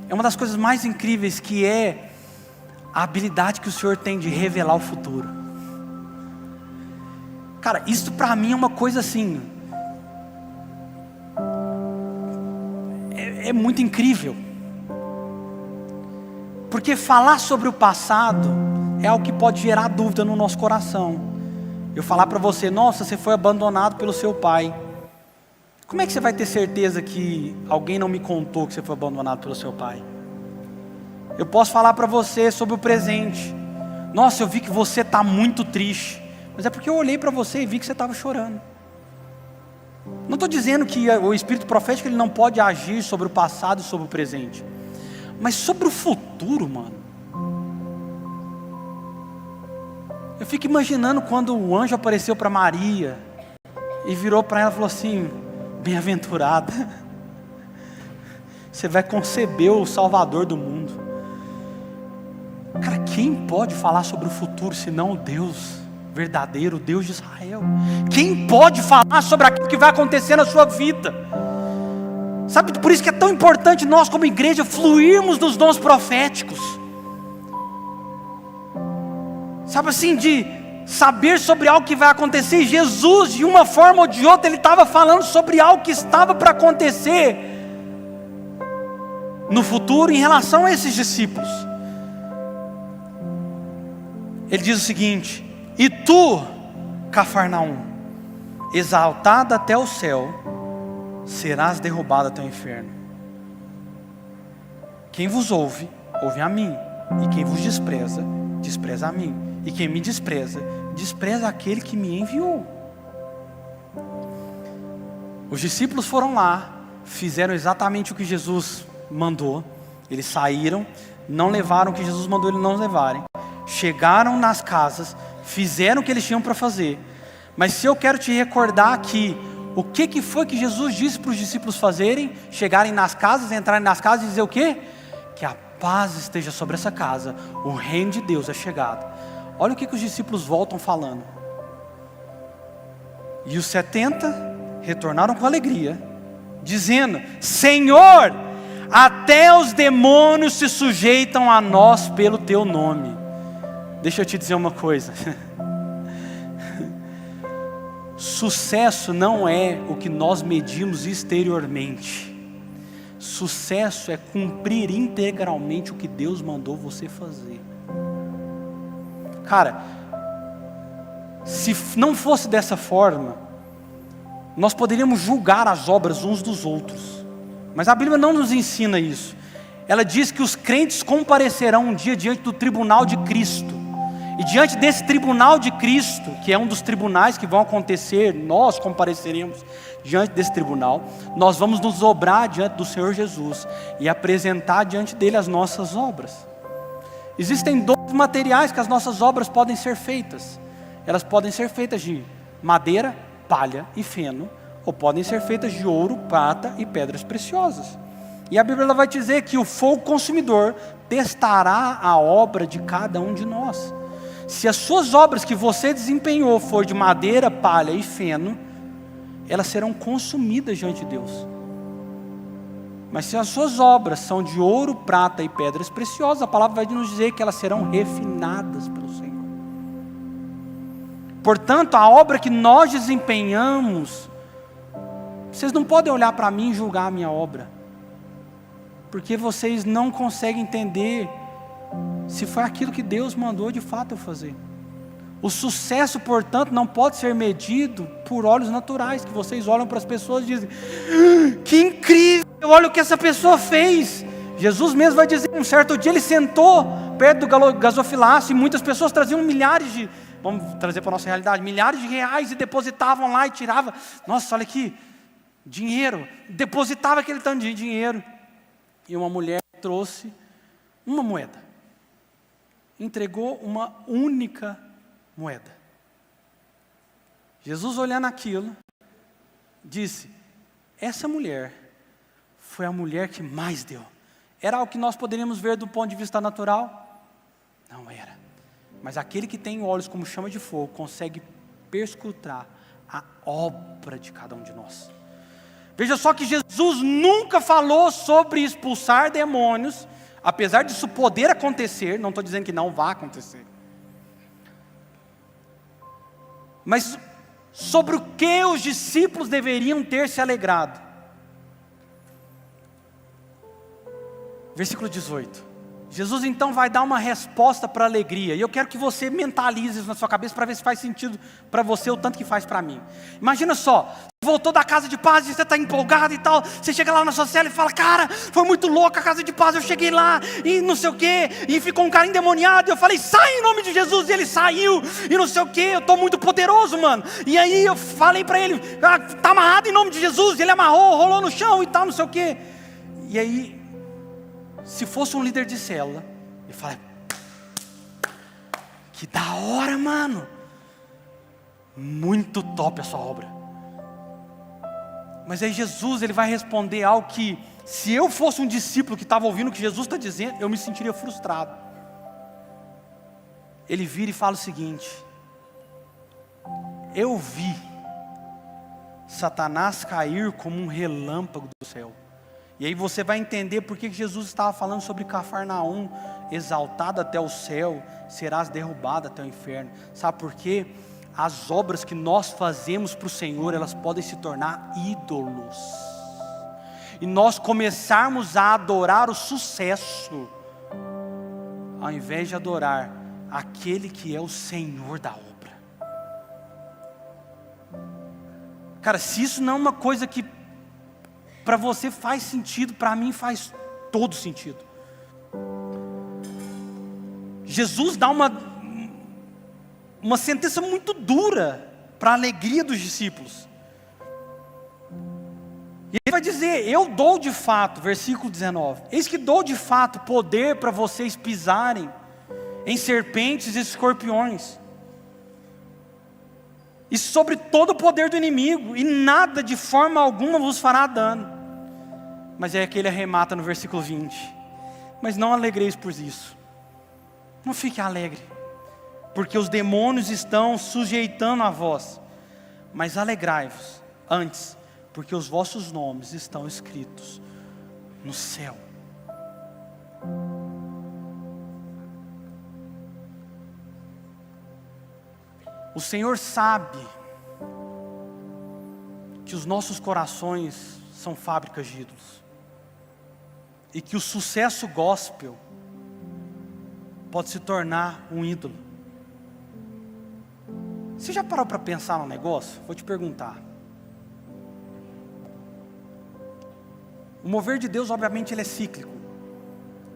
é uma das coisas mais incríveis, que é a habilidade que o Senhor tem de revelar o futuro. Cara, isso para mim é uma coisa assim, é muito incrível. Porque falar sobre o passado é algo que pode gerar dúvida no nosso coração. Eu falar para você, nossa, você foi abandonado pelo seu pai. Como é que você vai ter certeza que alguém não me contou que você foi abandonado pelo seu pai? Eu posso falar para você sobre o presente. Nossa, eu vi que você está muito triste. Mas é porque eu olhei para você e vi que você estava chorando. Não estou dizendo que o espírito profético ele não pode agir sobre o passado e sobre o presente. Mas sobre o futuro, mano. Eu fico imaginando quando o anjo apareceu para Maria e virou para ela e falou assim: bem-aventurada, você vai conceber o Salvador do mundo. Cara, quem pode falar sobre o futuro senão o Deus verdadeiro, o Deus de Israel? Quem pode falar sobre aquilo que vai acontecer na sua vida? Sabe, por isso que é tão importante nós como igreja fluirmos dos dons proféticos. Sabe assim, de saber sobre algo que vai acontecer. E Jesus, de uma forma ou de outra, Ele estava falando sobre algo que estava para acontecer no futuro em relação a esses discípulos. Ele diz o seguinte: e tu, Cafarnaum, exaltada até o céu, serás derrubado até o inferno. Quem vos ouve, ouve a mim, e quem vos despreza, despreza a mim, e quem me despreza, despreza aquele que me enviou. Os discípulos foram lá, fizeram exatamente o que Jesus mandou. Eles saíram, não levaram o que Jesus mandou eles não levarem, chegaram nas casas, fizeram o que eles tinham para fazer. Mas se eu quero te recordar aqui, o que foi que Jesus disse para os discípulos fazerem? Chegarem nas casas, entrarem nas casas e dizer o quê? Que a paz esteja sobre essa casa, o reino de Deus é chegado. Olha o que os discípulos voltam falando. E os 70 retornaram com alegria, dizendo: Senhor, até os demônios se sujeitam a nós pelo teu nome. Deixa eu te dizer uma coisa. Sucesso não é o que nós medimos exteriormente. Sucesso é cumprir integralmente o que Deus mandou você fazer. Cara, se não fosse dessa forma, nós poderíamos julgar as obras uns dos outros. Mas a Bíblia não nos ensina isso. Ela diz que os crentes comparecerão um dia diante do tribunal de Cristo. E diante desse tribunal de Cristo, que é um dos tribunais que vão acontecer, nós compareceremos diante desse tribunal. Nós vamos nos dobrar diante do Senhor Jesus e apresentar diante dele as nossas obras. Existem dois materiais que as nossas obras podem ser feitas. Elas podem ser feitas de madeira, palha e feno, ou podem ser feitas de ouro, prata e pedras preciosas. E a Bíblia ela vai dizer que o fogo consumidor testará a obra de cada um de nós. Se as suas obras que você desempenhou for de madeira, palha e feno, elas serão consumidas diante de Deus. Mas se as suas obras são de ouro, prata e pedras preciosas, a palavra vai nos dizer que elas serão refinadas pelo Senhor. Portanto, a obra que nós desempenhamos, vocês não podem olhar para mim e julgar a minha obra, porque vocês não conseguem entender se foi aquilo que Deus mandou de fato eu fazer. O sucesso, portanto, não pode ser medido por olhos naturais, que vocês olham para as pessoas e dizem: que incrível, olha o que essa pessoa fez. Jesus mesmo vai dizer, um certo dia ele sentou perto do gasofilácio e muitas pessoas traziam milhares de, vamos trazer para a nossa realidade, milhares de reais e depositavam lá e tiravam. Nossa, olha aqui, dinheiro, depositava aquele tanto de dinheiro. E uma mulher trouxe uma moeda, entregou uma única moeda. Jesus, olhando aquilo, disse: essa mulher foi a mulher que mais deu. Era algo que nós poderíamos ver do ponto de vista natural? Não era. Mas aquele que tem olhos como chama de fogo, consegue perscrutar a obra de cada um de nós. Veja só que Jesus nunca falou sobre expulsar demônios, apesar disso poder acontecer, não estou dizendo que não vai acontecer. Mas sobre o que os discípulos deveriam ter se alegrado. Versículo 18. Jesus então vai dar uma resposta para a alegria. E eu quero que você mentalize isso na sua cabeça para ver se faz sentido para você o tanto que faz para mim. Imagina só, você voltou da casa de paz e você está empolgado e tal. Você chega lá na sua cela e fala: cara, foi muito louco a casa de paz. Eu cheguei lá e não sei o que. E ficou um cara endemoniado. E eu falei: sai em nome de Jesus. E ele saiu e não sei o que. Eu estou muito poderoso, mano. E aí eu falei para ele: está amarrado em nome de Jesus. Ele amarrou, rolou no chão e tal, não sei o que. E aí, se fosse um líder de célula, ele fala: que da hora, mano, muito top a sua obra. Mas aí Jesus, ele vai responder algo que, se eu fosse um discípulo que estava ouvindo o que Jesus está dizendo, eu me sentiria frustrado. Ele vira e fala o seguinte: eu vi Satanás cair como um relâmpago do céu. E aí você vai entender por que Jesus estava falando sobre Cafarnaum: exaltado até o céu, serás derrubado até o inferno. Sabe por quê? As obras que nós fazemos para o Senhor, elas podem se tornar ídolos. E nós começarmos a adorar o sucesso, ao invés de adorar aquele que é o Senhor da obra. Cara, se isso não é uma coisa que para você faz sentido, para mim faz todo sentido. Jesus dá uma sentença muito dura para a alegria dos discípulos. E ele vai dizer: eu dou de fato, versículo 19, eis que dou de fato poder para vocês pisarem em serpentes e escorpiões, e sobre todo o poder do inimigo, e nada de forma alguma vos fará dano. Mas é que ele arremata no versículo 20: mas não alegreis por isso, não fique alegre, porque os demônios estão sujeitando a vós, mas alegrai-vos antes, porque os vossos nomes estão escritos no céu. O Senhor sabe que os nossos corações são fábricas de ídolos, e que o sucesso gospel pode se tornar um ídolo. Você já parou para pensar no negócio? Vou te perguntar. O mover de Deus, obviamente, ele é cíclico,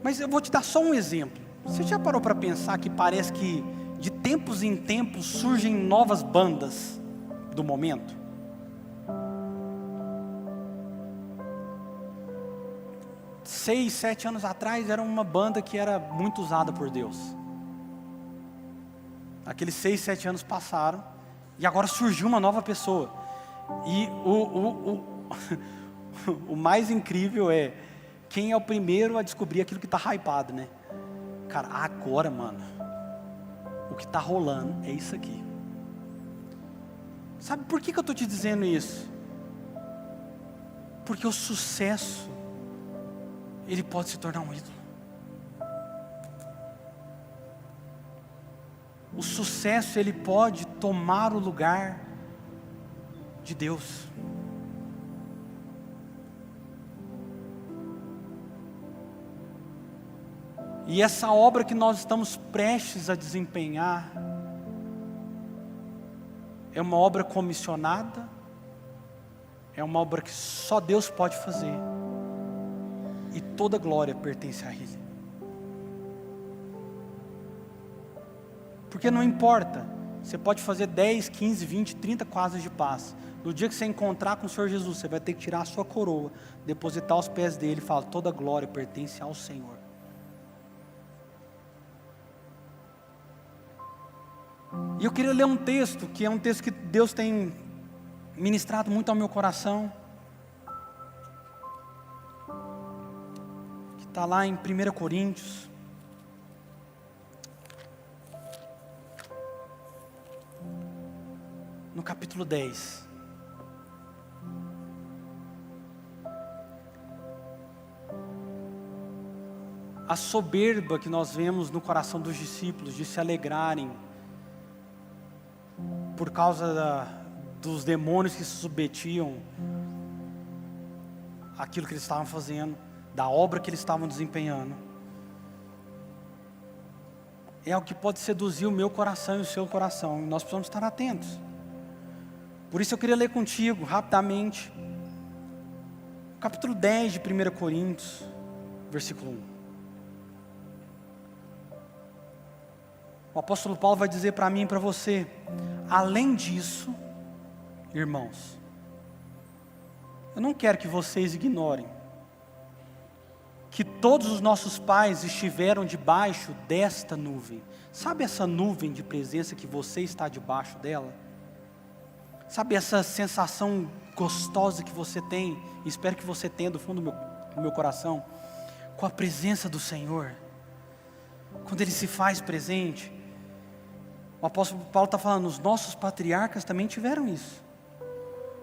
mas eu vou te dar só um exemplo. Você já parou para pensar que parece que de tempos em tempos surgem novas bandas do momento? 6, 7 anos atrás era uma banda que era muito usada por Deus. Aqueles 6, 7 anos passaram e agora surgiu uma nova pessoa. E o mais incrível é quem é o primeiro a descobrir aquilo que está hypado, né? Cara, agora, mano, o que está rolando é isso aqui. Sabe por que eu estou te dizendo isso? Porque o sucesso, ele pode se tornar um ídolo. O sucesso, ele pode tomar o lugar de Deus. E essa obra que nós estamos prestes a desempenhar é uma obra comissionada, é uma obra que só Deus pode fazer, e toda glória pertence a Ele. Porque não importa, você pode fazer 10, 15, 20, 30 casas de paz. No dia que você encontrar com o Senhor Jesus, você vai ter que tirar a sua coroa, depositar aos pés dele e falar: toda glória pertence ao Senhor. E eu queria ler um texto, que é um texto que Deus tem ministrado muito ao meu coração, que está lá em 1 Coríntios. No capítulo 10. A soberba que nós vemos no coração dos discípulos de se alegrarem por causa dos demônios que se submetiam àquilo que eles estavam fazendo, da obra que eles estavam desempenhando, é o que pode seduzir o meu coração e o seu coração, e nós precisamos estar atentos. Por isso eu queria ler contigo, rapidamente, o capítulo 10 de 1 Coríntios, versículo 1. O apóstolo Paulo vai dizer para mim e para você: além disso, irmãos, eu não quero que vocês ignorem que todos os nossos pais estiveram debaixo desta nuvem. Sabe essa nuvem de presença que você está debaixo dela? Sabe essa sensação gostosa que você tem, e espero que você tenha do fundo do meu coração, com a presença do Senhor, quando Ele se faz presente? O apóstolo Paulo está falando, os nossos patriarcas também tiveram isso.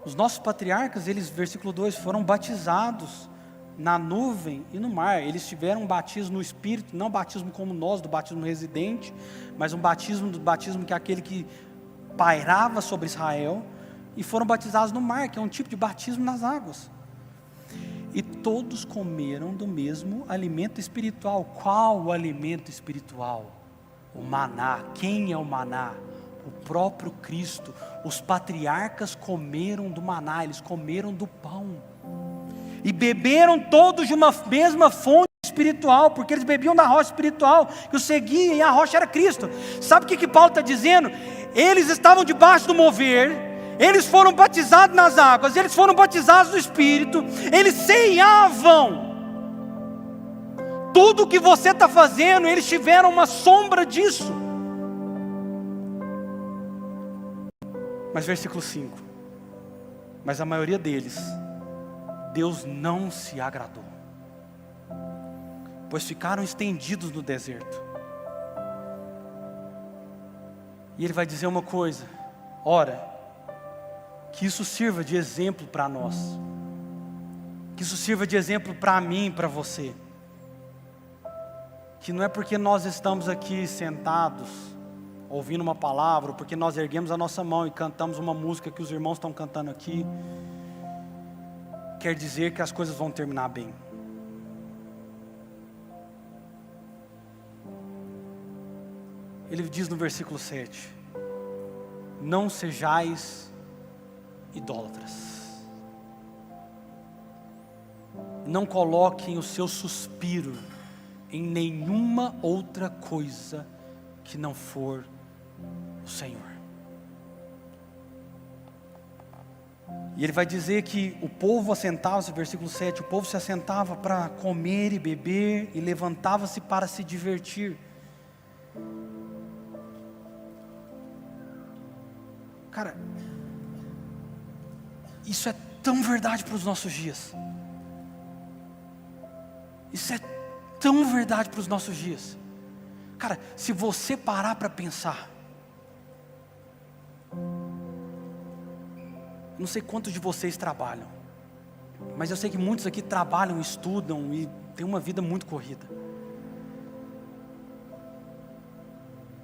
Os nossos patriarcas, eles, versículo 2, foram batizados na nuvem e no mar. Eles tiveram um batismo no Espírito, não batismo como nós, do batismo residente, mas um batismo que é aquele que pairava sobre Israel, e foram batizados no mar, que é um tipo de batismo nas águas. E todos comeram do mesmo alimento espiritual. Qual o alimento espiritual? O maná. Quem é o maná? O próprio Cristo. Os patriarcas comeram do maná, eles comeram do pão. E beberam todos de uma mesma fonte espiritual, porque eles bebiam da rocha espiritual, que os seguia, e a rocha era Cristo. Sabe o que Paulo está dizendo? Eles estavam debaixo do mover, eles foram batizados nas águas, eles foram batizados no Espírito, eles ceiavam. Tudo o que você está fazendo, eles tiveram uma sombra disso. Mas versículo 5: mas a maioria deles, Deus não se agradou, pois ficaram estendidos no deserto. E Ele vai dizer uma coisa: ora, que isso sirva de exemplo para nós, que isso sirva de exemplo para mim e para você, que não é porque nós estamos aqui sentados, ouvindo uma palavra, ou porque nós erguemos a nossa mão e cantamos uma música que os irmãos estão cantando aqui, quer dizer que as coisas vão terminar bem. Ele diz no versículo 7: não sejais idólatras. Não coloquem o seu suspiro em nenhuma outra coisa que não for o Senhor. E ele vai dizer que o povo assentava-se, versículo 7, o povo se assentava para comer e beber, e levantava-se para se divertir. Cara, isso é tão verdade para os nossos dias. Isso é tão verdade para os nossos dias. Cara, se você parar para pensar, não sei quantos de vocês trabalham, mas eu sei que muitos aqui trabalham, estudam e têm uma vida muito corrida.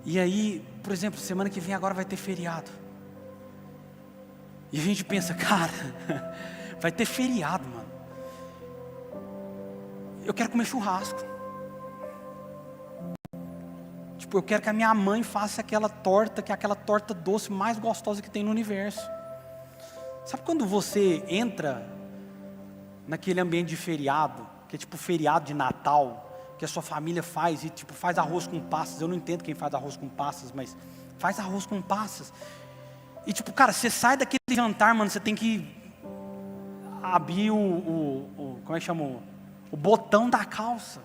E aí, por exemplo, semana que vem agora vai ter feriado. E a gente pensa, cara, vai ter feriado, mano. Eu quero comer churrasco. Tipo, eu quero que a minha mãe faça aquela torta, que é aquela torta doce mais gostosa que tem no universo. Sabe quando você entra naquele ambiente de feriado, que é tipo feriado de Natal, que a sua família faz, e tipo faz arroz com passas. Eu não entendo quem faz arroz com passas, mas faz arroz com passas. E tipo, cara, você sai daquele jantar, mano, você tem que abrir como é que chama? O botão da calça.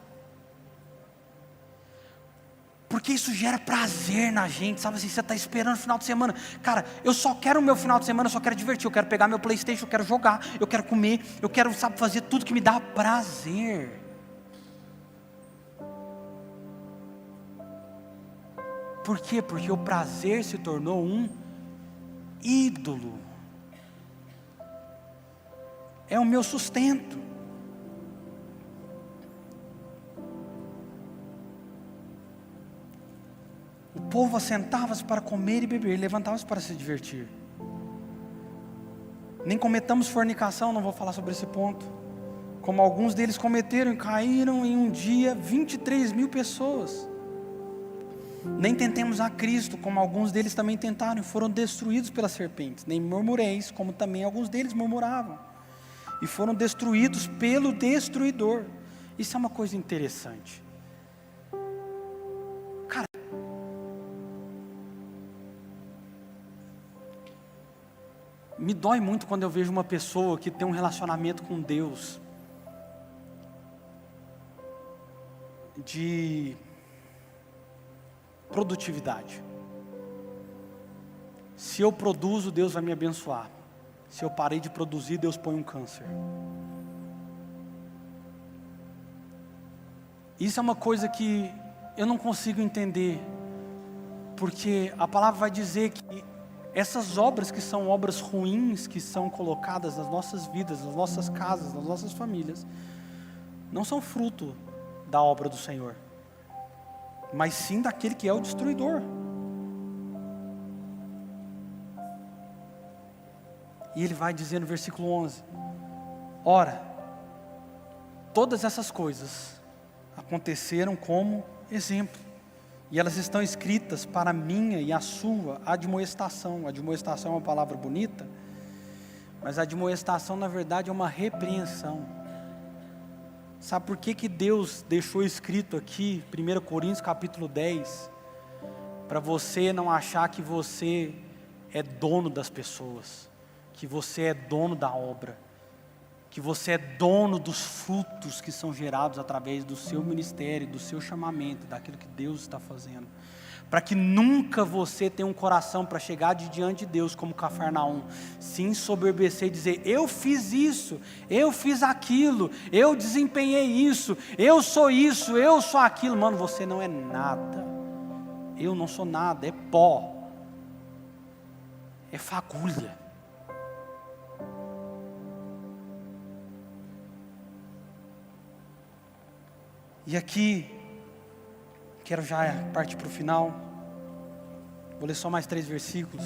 Porque isso gera prazer na gente, sabe assim, você está esperando o final de semana. Cara, eu só quero o meu final de semana, eu só quero divertir, eu quero pegar meu PlayStation, eu quero jogar, eu quero comer, eu quero, sabe, fazer tudo que me dá prazer. Por quê? Porque o prazer se tornou um ídolo. É o meu sustento. O povo assentava-se para comer e beber, levantava-se para se divertir. Nem cometamos fornicação, não vou falar sobre esse ponto. Como alguns deles cometeram e caíram em um dia 23.000 pessoas. Nem tentemos a Cristo, como alguns deles também tentaram e foram destruídos pelas serpentes. Nem murmureis, como também alguns deles murmuravam. E foram destruídos pelo destruidor. Isso é uma coisa interessante. Cara, me dói muito quando eu vejo uma pessoa que tem um relacionamento com Deus de produtividade. Se eu produzo, Deus vai me abençoar. Se eu parei de produzir, Deus põe um câncer. Isso é uma coisa que eu não consigo entender, porque a palavra vai dizer que essas obras que são obras ruins, que são colocadas nas nossas vidas, nas nossas casas, nas nossas famílias, não são fruto da obra do Senhor, mas sim daquele que é o destruidor. E ele vai dizer no versículo 11: ora, todas essas coisas aconteceram como exemplo, e elas estão escritas para a minha e a sua admoestação. Admoestação é uma palavra bonita, mas a admoestação na verdade é uma repreensão. Sabe por que Deus deixou escrito aqui, 1 Coríntios capítulo 10, para você não achar que você é dono das pessoas, que você é dono da obra, que você é dono dos frutos que são gerados através do seu ministério, do seu chamamento, daquilo que Deus está fazendo, para que nunca você tenha um coração para chegar diante de Deus como Cafarnaum, se ensoberbecer e dizer: eu fiz isso, eu fiz aquilo, eu desempenhei isso, eu sou aquilo. Mano, você não é nada. Eu não sou nada, é pó, é fagulha. E aqui, quero já partir para o final. Vou ler só mais 3 versículos.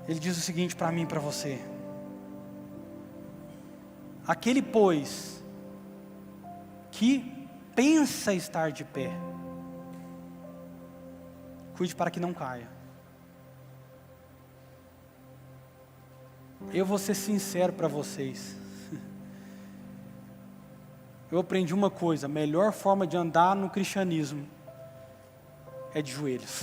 Ele diz o seguinte para mim e para você: aquele, pois, que pensa estar de pé, cuide para que não caia. Eu vou ser sincero para vocês. Eu aprendi uma coisa: a melhor forma de andar no cristianismo é de joelhos.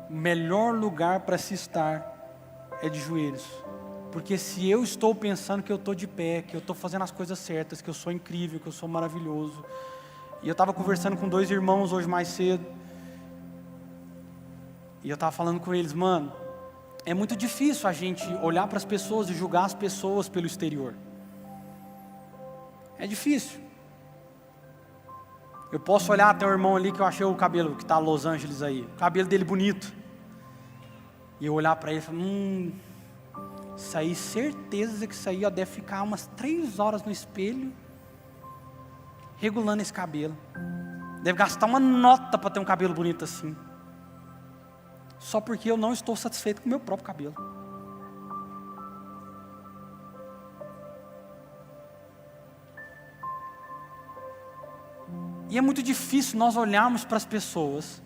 O melhor lugar para se estar é de joelhos. Porque se eu estou pensando que eu estou de pé, que eu estou fazendo as coisas certas, que eu sou incrível, que eu sou maravilhoso. E eu estava conversando com 2 irmãos hoje mais cedo, e eu estava falando com eles: mano, é muito difícil a gente olhar para as pessoas e julgar as pessoas pelo exterior. É difícil. Eu posso olhar até o irmão ali que eu achei o cabelo, que está em Los Angeles aí, o cabelo dele bonito, e eu olhar para ele e falar: isso aí, certeza que isso aí deve ficar umas 3 horas no espelho, regulando esse cabelo. Deve gastar uma nota para ter um cabelo bonito assim. Só porque eu não estou satisfeito com o meu próprio cabelo. E é muito difícil nós olharmos para as pessoas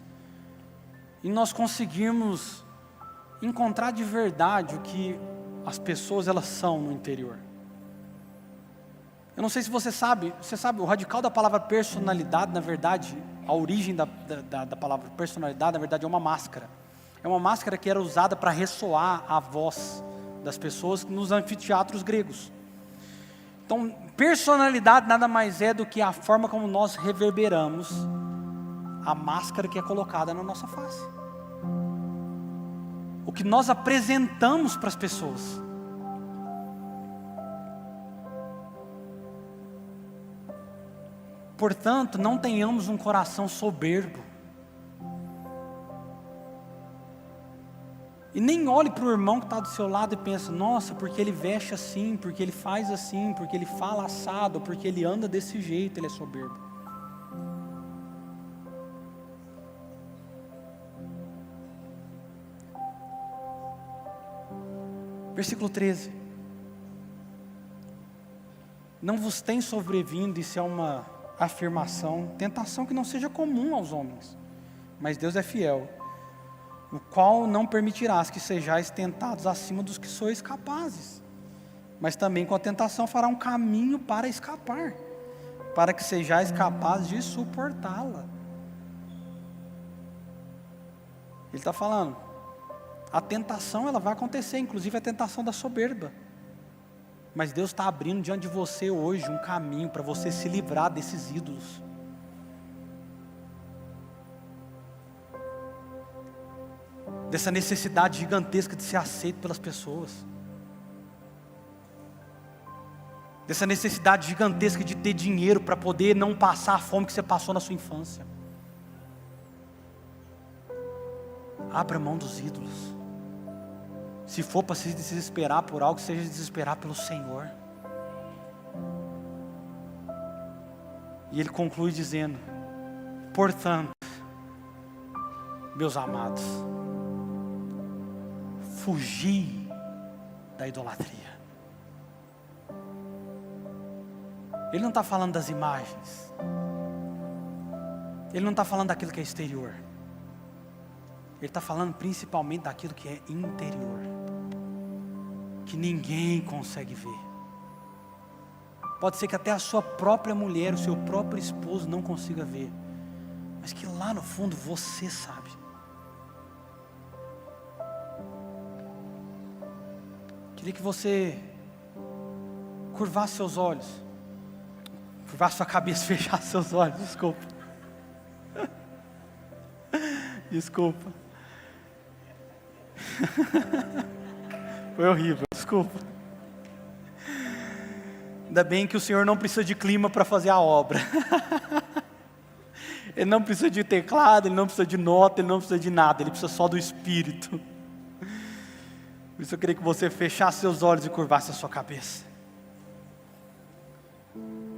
e nós conseguirmos encontrar de verdade o que as pessoas elas são no interior. Eu não sei se você sabe, o radical da palavra personalidade, na verdade, a origem da palavra personalidade, na verdade, é uma máscara. É uma máscara que era usada para ressoar a voz das pessoas nos anfiteatros gregos. Então, personalidade nada mais é do que a forma como nós reverberamos a máscara que é colocada na nossa face. O que nós apresentamos para as pessoas. Portanto, não tenhamos um coração soberbo. E nem olhe para o irmão que está do seu lado e pense, nossa, porque ele veste assim, porque ele faz assim, porque ele fala assado, porque ele anda desse jeito, ele é soberbo. Versículo 13. Não vos tem sobrevindo, isso é uma afirmação, tentação que não seja comum aos homens, mas Deus é fiel, o qual não permitirás que sejais tentados acima dos que sois capazes, mas também com a tentação fará um caminho para escapar, para que sejais capazes de suportá-la. Ele está falando, a tentação ela vai acontecer, inclusive a tentação da soberba, mas Deus está abrindo diante de você hoje um caminho para você se livrar desses ídolos. Dessa necessidade gigantesca de ser aceito pelas pessoas, dessa necessidade gigantesca de ter dinheiro para poder não passar a fome que você passou na sua infância. Abra mão dos ídolos. Se for para se desesperar por algo, seja desesperar pelo Senhor. E ele conclui dizendo, portanto, meus amados, fugi da idolatria. Ele não está falando das imagens. Ele não está falando daquilo que é exterior. Ele está falando principalmente daquilo que é interior, que ninguém consegue ver. Pode ser que até a sua própria mulher, o seu próprio esposo não consiga ver, mas que lá no fundo você sabe. Queria que você curvasse seus olhos, curvasse sua cabeça, fechasse seus olhos, desculpa. Desculpa. Foi horrível, desculpa. Ainda bem que o Senhor não precisa de clima para fazer a obra. Ele não precisa de teclado, Ele não precisa de nota, Ele não precisa de nada, Ele precisa só do Espírito. Por isso eu queria que você fechasse seus olhos e curvasse a sua cabeça.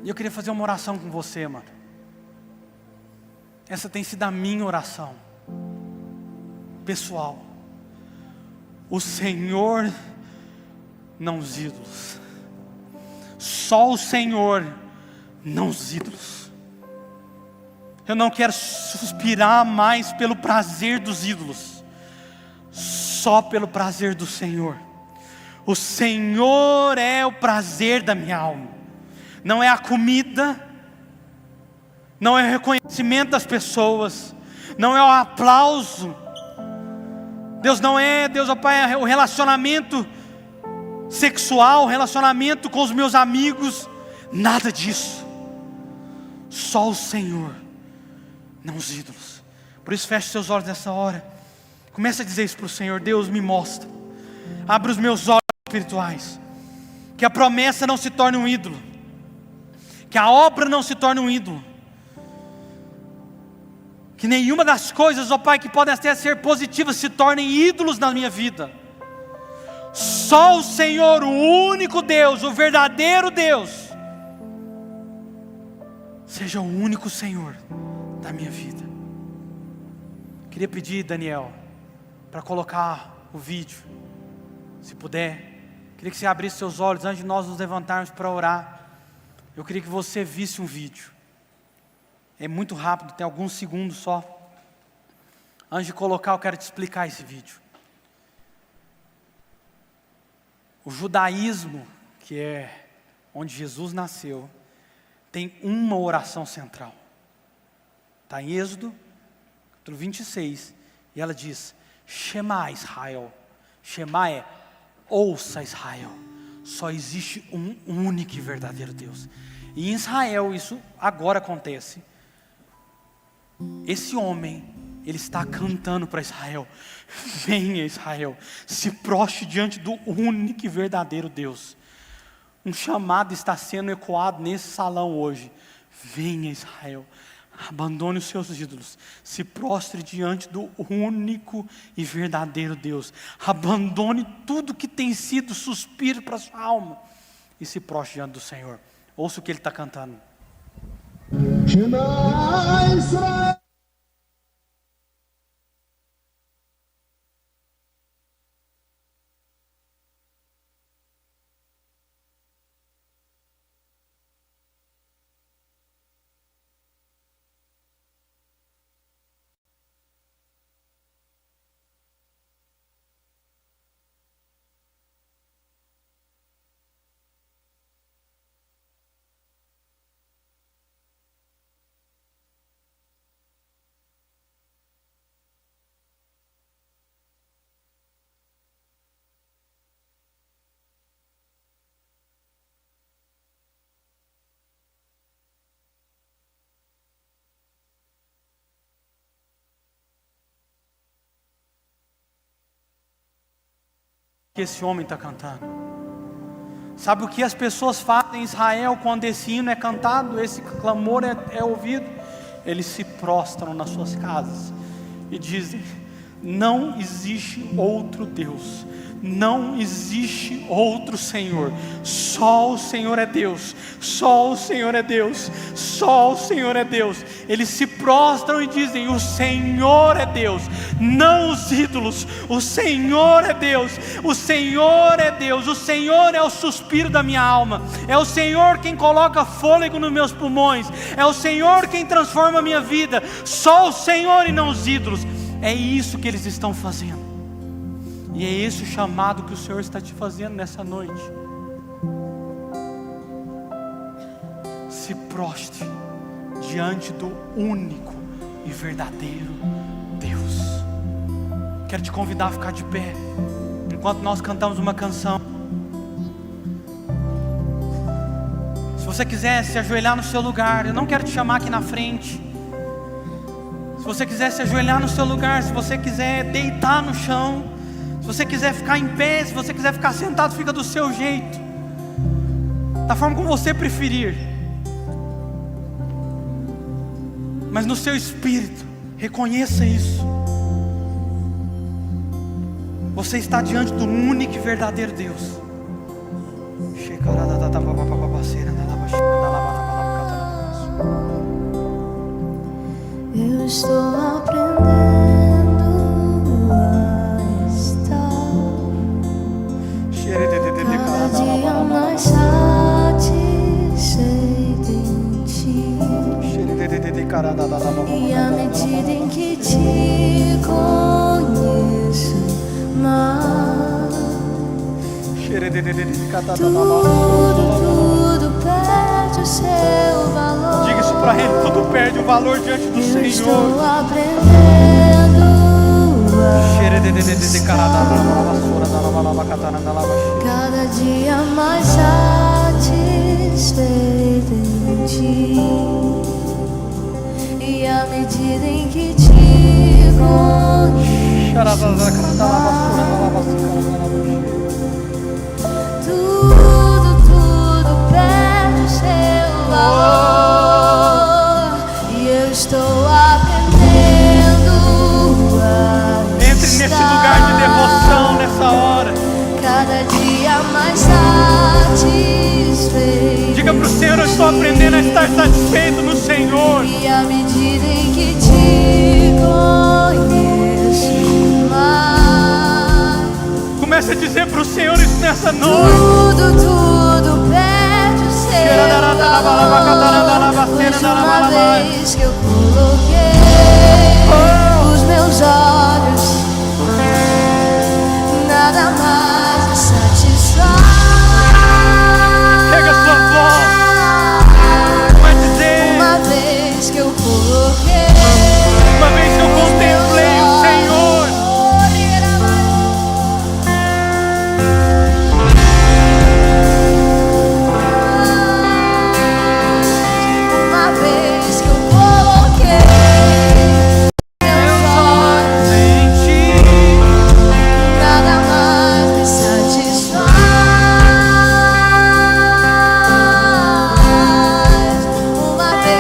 E eu queria fazer uma oração com você, mano. Essa tem sido a minha oração pessoal. O Senhor, não os ídolos. Só o Senhor, não os ídolos. Eu não quero suspirar mais pelo prazer dos ídolos, só pelo prazer do Senhor. O Senhor é o prazer da minha alma. Não é a comida, não é o reconhecimento das pessoas, não é o aplauso. Deus não é, Deus, ó Pai, é o relacionamento sexual, relacionamento com os meus amigos, nada disso. Só o Senhor, não os ídolos. Por isso feche seus olhos nessa hora. Comece a dizer isso para o Senhor. Deus, me mostra, abre os meus olhos espirituais, que a promessa não se torne um ídolo, que a obra não se torne um ídolo, que nenhuma das coisas, ó Pai, que podem até ser positivas, se tornem ídolos na minha vida. Só o Senhor, o único Deus, o verdadeiro Deus, seja o único Senhor da minha vida. Queria pedir, Daniel, para colocar o vídeo, se puder. Queria que você abrisse seus olhos antes de nós nos levantarmos para orar. Eu queria que você visse um vídeo. É muito rápido, tem alguns segundos só. Antes de colocar, eu quero te explicar esse vídeo. O judaísmo, que é onde Jesus nasceu, tem uma oração central. Está em Êxodo, capítulo 26, e ela diz, Shema Israel. Shema é, ouça Israel. Só existe um único e verdadeiro Deus. E em Israel isso agora acontece. Esse homem, ele está cantando para Israel, venha Israel, se prostre diante do único e verdadeiro Deus. Um chamado está sendo ecoado nesse salão hoje, Venha, Israel, abandone os seus ídolos, se prostre diante do único e verdadeiro Deus. Abandone tudo que tem sido suspiro para a sua alma e se prostre diante do Senhor. Ouça o que ele está cantando. Que esse homem está cantando. Sabe o que as pessoas fazem em Israel quando esse hino é cantado, esse clamor é ouvido? Eles se prostram nas suas casas e dizem: não existe outro Deus, não existe outro Senhor, só o Senhor é Deus, só o Senhor é Deus, só o Senhor é Deus. Eles se prostram e dizem: o Senhor é Deus, não os ídolos, o Senhor é Deus, o Senhor é Deus, o Senhor é o suspiro da minha alma, é o Senhor quem coloca fôlego nos meus pulmões, é o Senhor quem transforma a minha vida, só o Senhor e não os ídolos. É isso que eles estão fazendo. E é esse o chamado que o Senhor está te fazendo nessa noite. Se prostre diante do único e verdadeiro Deus. Quero te convidar a ficar de pé enquanto nós cantamos uma canção. Se você quiser se ajoelhar no seu lugar, eu não quero te chamar aqui na frente. Se você quiser se ajoelhar no seu lugar, se você quiser deitar no chão, se você quiser ficar em pé, se você quiser ficar sentado, fica do seu jeito, da forma como você preferir. Mas no seu espírito, reconheça isso. Você está diante do único e verdadeiro Deus. Eu estou aprendendo a estar cada dia mais satisfeito em Ti. E à medida em que Te conheço mais, tudo perde o seu valor. Diga isso para Ele: tudo perde o valor diante do Senhor. Estou aprendendo cada dia mais satisfeito em Ti. E à medida em que Te conheço, tudo perde o seu valor. E eu estou aprendendo a Entre nesse lugar de devoção nessa hora. cada dia mais satisfeito. Diga para o Senhor: eu estou aprendendo a estar satisfeito no Senhor. E à medida em que Te conheço mais, Comece a dizer para o Senhor isso nessa noite. tudo perde o seu valor. Pois de uma vez que eu coloquei os meus olhos, nada mais me satisfaz. Pega a sua voz, vai dizer: Uma vez que eu coloquei, uma vez que eu contemplei o Senhor. uma vez que eu coloquei meus olhos Em Ti, nada mais me satisfaz. Uma vez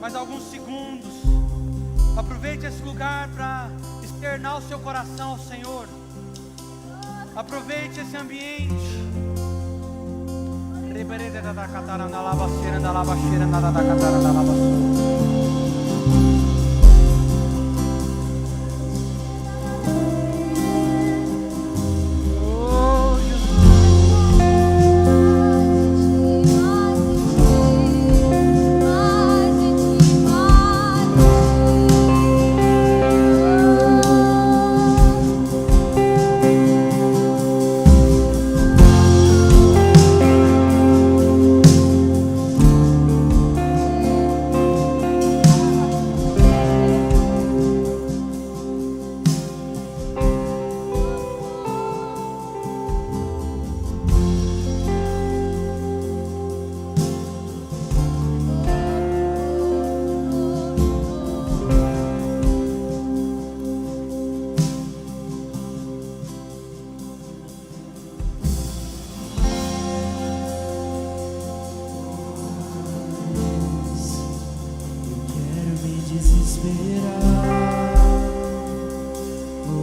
mais alguns segundos. Aproveite esse lugar para externar o seu coração ao Senhor. Aproveite esse ambiente.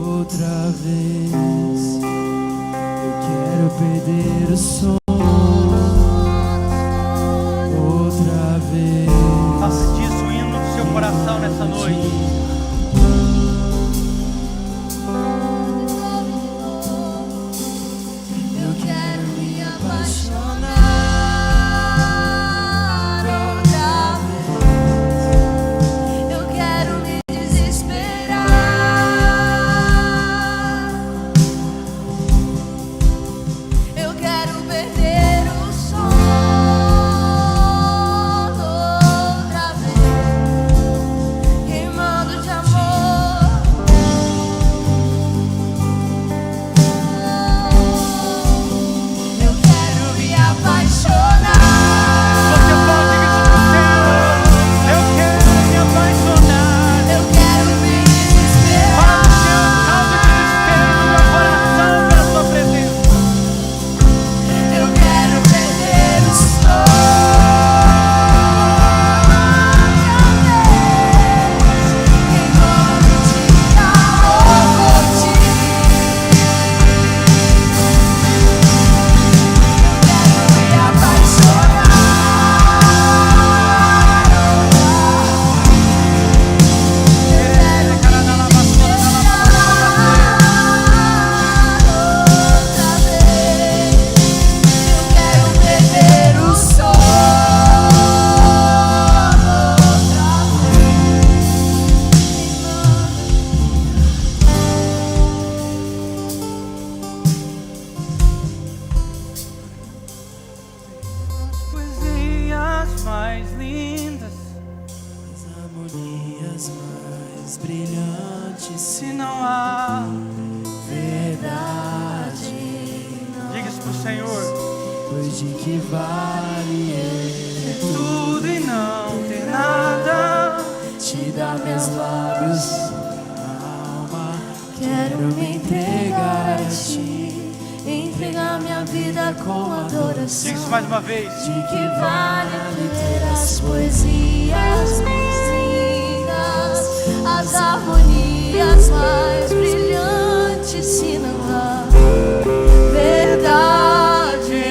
Outra vez eu quero perder o som. Outra vez faça disso o hino do seu coração nessa noite. Eu quero me apaixonar outra vez. Eu quero me desesperar. Eu quero perder o sono outra vez, queimando de amor. Eu quero me apaixonar. Você pode dizer isso pro Senhor. Eu quero me apaixonar. Eu quero me desesperar. Para o Senhor, causa de desespero no meu coração pela sua presença. Eu quero perder o sono outra vez, queimando de amor por ti. Eu quero me apaixonar outra vez. Eu quero perder o sono outra Poesias mais lindas, as harmonias mais brilhantes. se não há. Verdade, Diga isso pro Senhor. pois de que vale Ter tudo e não ter nada. te dar meus lábios, alma. Quero me entregar a ti, entregar minha vida com adoração. Diga isso mais uma vez. De que vale ler as poesias mais lindas, as harmonias mais brilhantes, se não há verdade?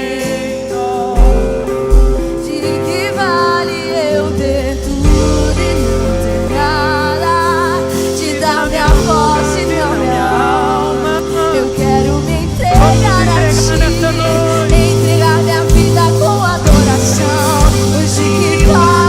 De que vale eu ter tudo e não ter nada? Te dar minha voz e não minha alma. Eu quero me entregar a ti, entregar minha vida com adoração. Hoje que vale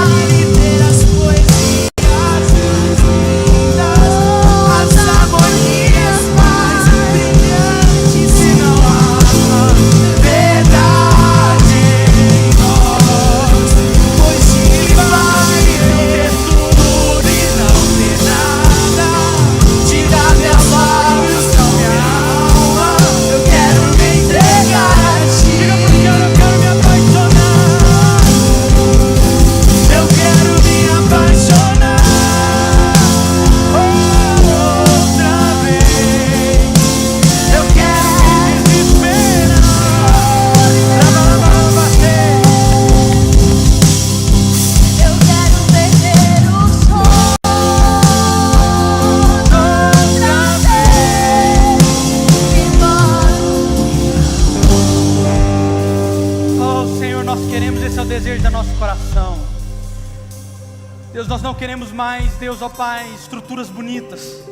Deus, nós não queremos mais, Deus, ó Pai, estruturas bonitas.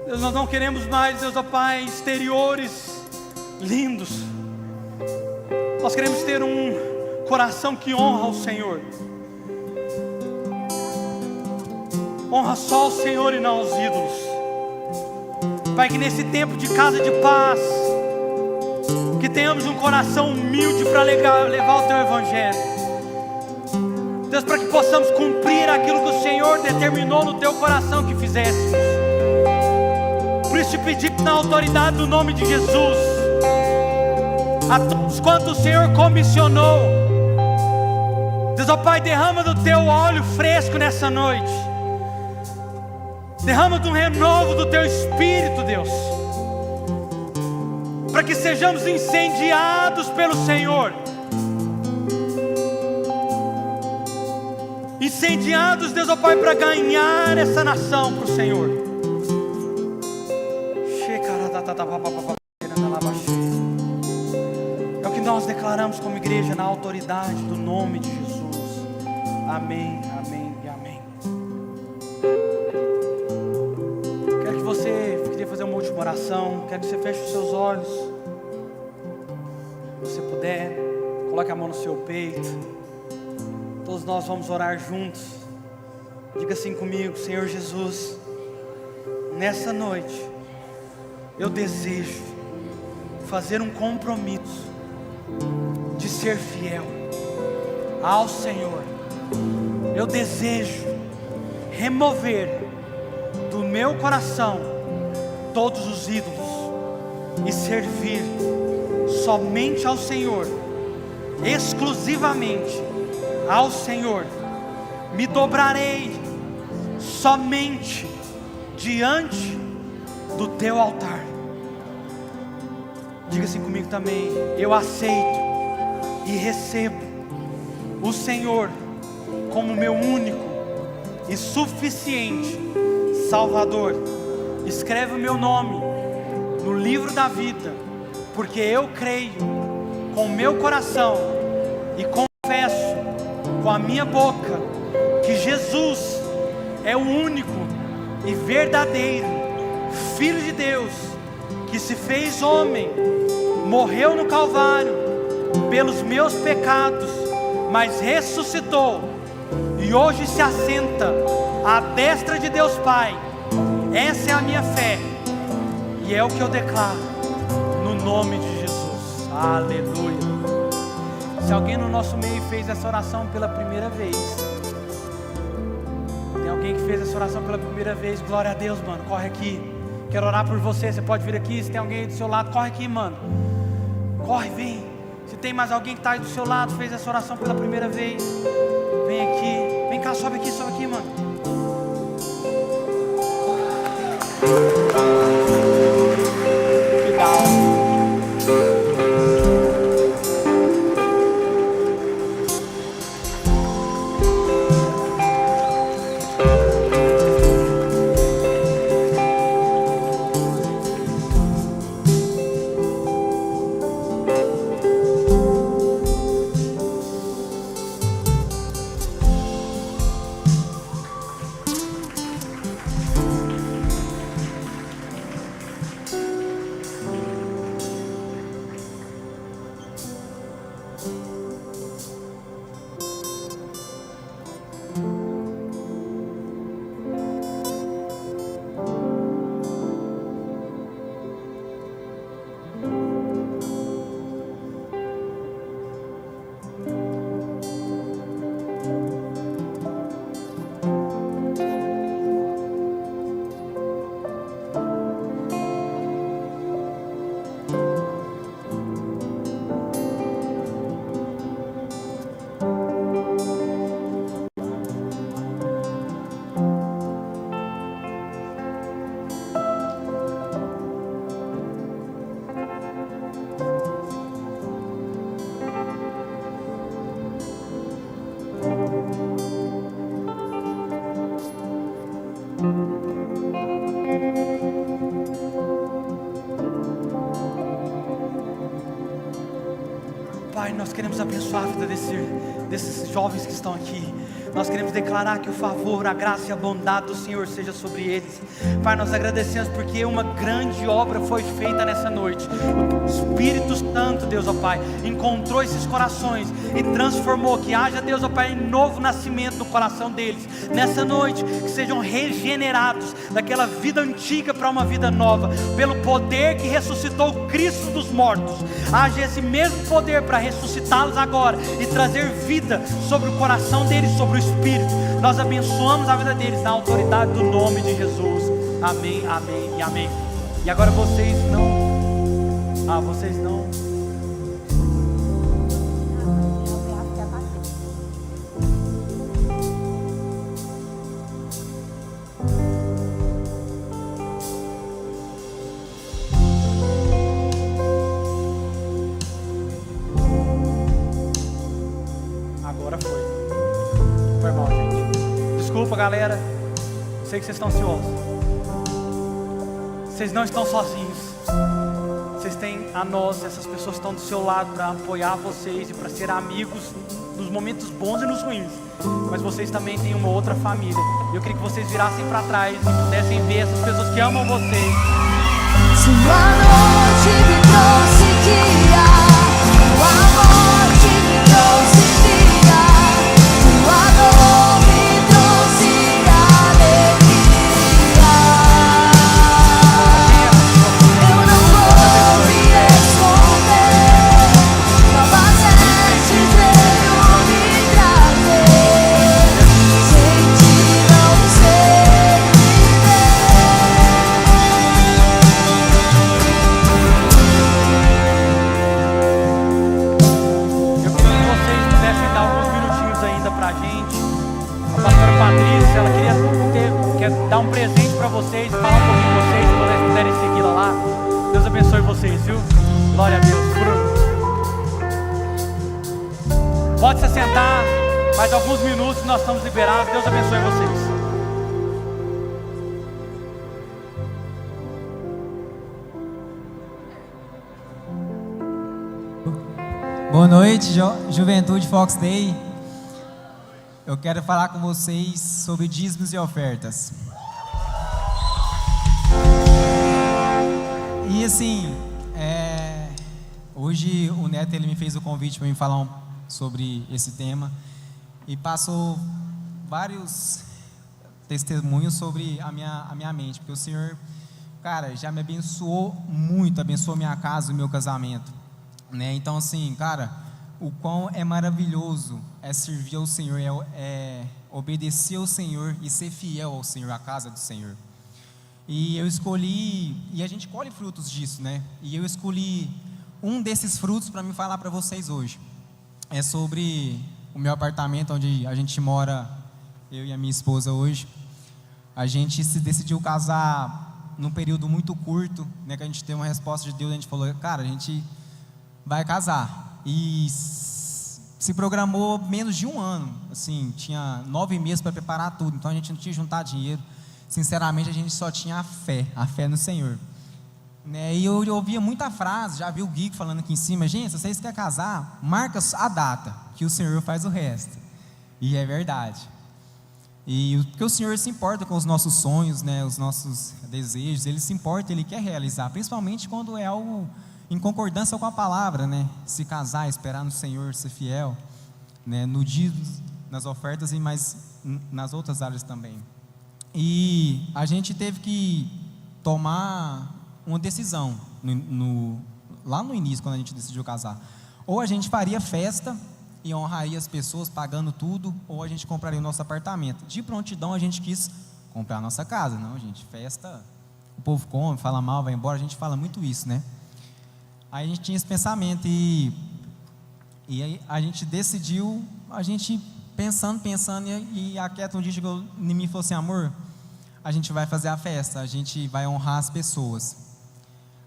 Deus, nós não queremos mais, Deus, ó Pai, exteriores lindos. Nós queremos ter um coração que honra o Senhor. Honra só o Senhor e não os ídolos. Pai, que nesse tempo de casa de paz, que tenhamos um coração humilde para levar o Teu Evangelho. Deus, para que possamos cumprir aquilo que o Senhor determinou no Teu coração que fizéssemos. Por isso te pedir na autoridade do nome de Jesus, a todos quanto o Senhor comissionou, Deus, ó Pai, derrama do Teu óleo fresco nessa noite. Derrama do renovo do Teu Espírito, Deus, para que sejamos incendiados pelo Senhor. Incendiados, Deus, ó Pai, para ganhar essa nação para o Senhor. É o que nós declaramos como igreja na autoridade do nome de Jesus. Amém, amém e amém. Quero que você, queria fazer uma última oração. Quero que você feche os seus olhos. Se você puder, coloque a mão no seu peito. Todos nós vamos orar juntos. Diga assim comigo: Senhor Jesus, nessa noite eu desejo fazer um compromisso de ser fiel ao Senhor. Eu desejo remover do meu coração todos os ídolos e servir somente ao Senhor, exclusivamente ao Senhor. Me dobrarei somente diante do Teu altar. Diga assim comigo também: eu aceito e recebo o Senhor como meu único e suficiente Salvador. Escreve o meu nome no livro da vida, porque eu creio com o meu coração e confesso com a minha boca que Jesus é o único e verdadeiro Filho de Deus, que se fez homem, morreu no Calvário pelos meus pecados, mas ressuscitou e hoje se assenta à destra de Deus Pai. Essa é a minha fé e é o que eu declaro no nome de Jesus. Aleluia. Se alguém no nosso meio fez essa oração pela primeira vez, tem alguém que fez essa oração pela primeira vez, glória a Deus, mano, corre aqui, quero orar por você. Você pode vir aqui. Se tem alguém aí do seu lado, corre aqui, mano, corre, vem. Se tem mais alguém que está aí do seu lado, fez essa oração pela primeira vez, vem aqui, vem cá, sobe aqui, mano. Pai, nós queremos abençoar a vida desses jovens que estão aqui. Nós queremos declarar que o favor, a graça e a bondade do Senhor seja sobre eles. Pai, nós agradecemos porque uma grande obra foi feita nessa noite. O Espírito Santo, Deus, ó Pai, encontrou esses corações e transformou. Que haja, Deus, ó Pai, novo nascimento no coração deles nessa noite, que sejam regenerados daquela vida antiga para uma vida nova, pelo poder que ressuscitou Cristo dos mortos. Haja esse mesmo poder para ressuscitá-los agora e trazer vida sobre o coração deles, sobre o Espírito. Nós abençoamos a vida deles na autoridade do nome de Jesus. Amém, amém e amém. E agora vocês não agora foi mal, gente. Desculpa, galera. Sei que vocês estão ansiosos. Vocês não estão sozinhos. Vocês têm a nós, essas pessoas que estão do seu lado para apoiar vocês e para ser amigos nos momentos bons e nos ruins. Mas vocês também têm uma outra família. E eu queria que vocês virassem para trás e pudessem ver essas pessoas que amam vocês. Sua noite me trouxe dia, tua morte me trouxe vida, tua dor me trouxe alegria. Eu não vou me esconder, novas vestes veio me trazer, sem ti não sei viver. Eu queria que vocês pudessem dar alguns minutinhos ainda pra gente. A pastora Patrícia, ela quer dar um presente pra vocês, falar um pouquinho com vocês, se vocês puderem segui-la lá. Deus abençoe vocês, viu? Glória a Deus. Bruno, pode se assentar, mais alguns minutos nós estamos liberados. Deus abençoe vocês. Boa noite, Juventude Fox Day. Eu quero falar com vocês sobre dízimos e ofertas. E assim, hoje o Neto ele me fez o convite para me falar sobre esse tema e passou vários testemunhos sobre a minha mente, porque o Senhor, cara, já me abençoou muito, abençoou minha casa, o meu casamento. Né? Então assim, cara, o quão é maravilhoso é servir ao Senhor, é obedecer ao Senhor e ser fiel ao Senhor, à casa do Senhor. E eu escolhi, e a gente colhe frutos disso, né? E eu escolhi um desses frutos para me falar para vocês hoje. É sobre o meu apartamento onde a gente mora, eu e a minha esposa hoje. A gente se decidiu casar num período muito curto, né? Que a gente teve uma resposta de Deus, a gente falou, cara, a gente vai casar, e se programou menos de um ano, assim, tinha 9 meses para preparar tudo, então a gente não tinha juntado dinheiro, sinceramente a gente só tinha a fé no Senhor, né? E eu ouvia muita frase, já vi o Gui falando aqui em cima, gente, se vocês querem casar, marca a data, que o Senhor faz o resto, e é verdade, e porque o Senhor se importa com os nossos sonhos, né, os nossos desejos, Ele se importa, Ele quer realizar, principalmente quando é algo em concordância com a palavra, né? Se casar, esperar no Senhor, ser fiel, né? No dízimo, nas ofertas e mais nas outras áreas também. E a gente teve que tomar uma decisão lá no início, quando a gente decidiu casar. Ou a gente faria festa e honraria as pessoas pagando tudo, ou a gente compraria o nosso apartamento. De prontidão a gente quis comprar a nossa casa. Não, gente, festa, o povo come, fala mal, vai embora, a gente fala muito isso, né? Aí a gente tinha esse pensamento e aí a gente decidiu, a gente pensando e a Keto um dia chegou em mim e falou assim, amor, a gente vai fazer a festa, a gente vai honrar as pessoas,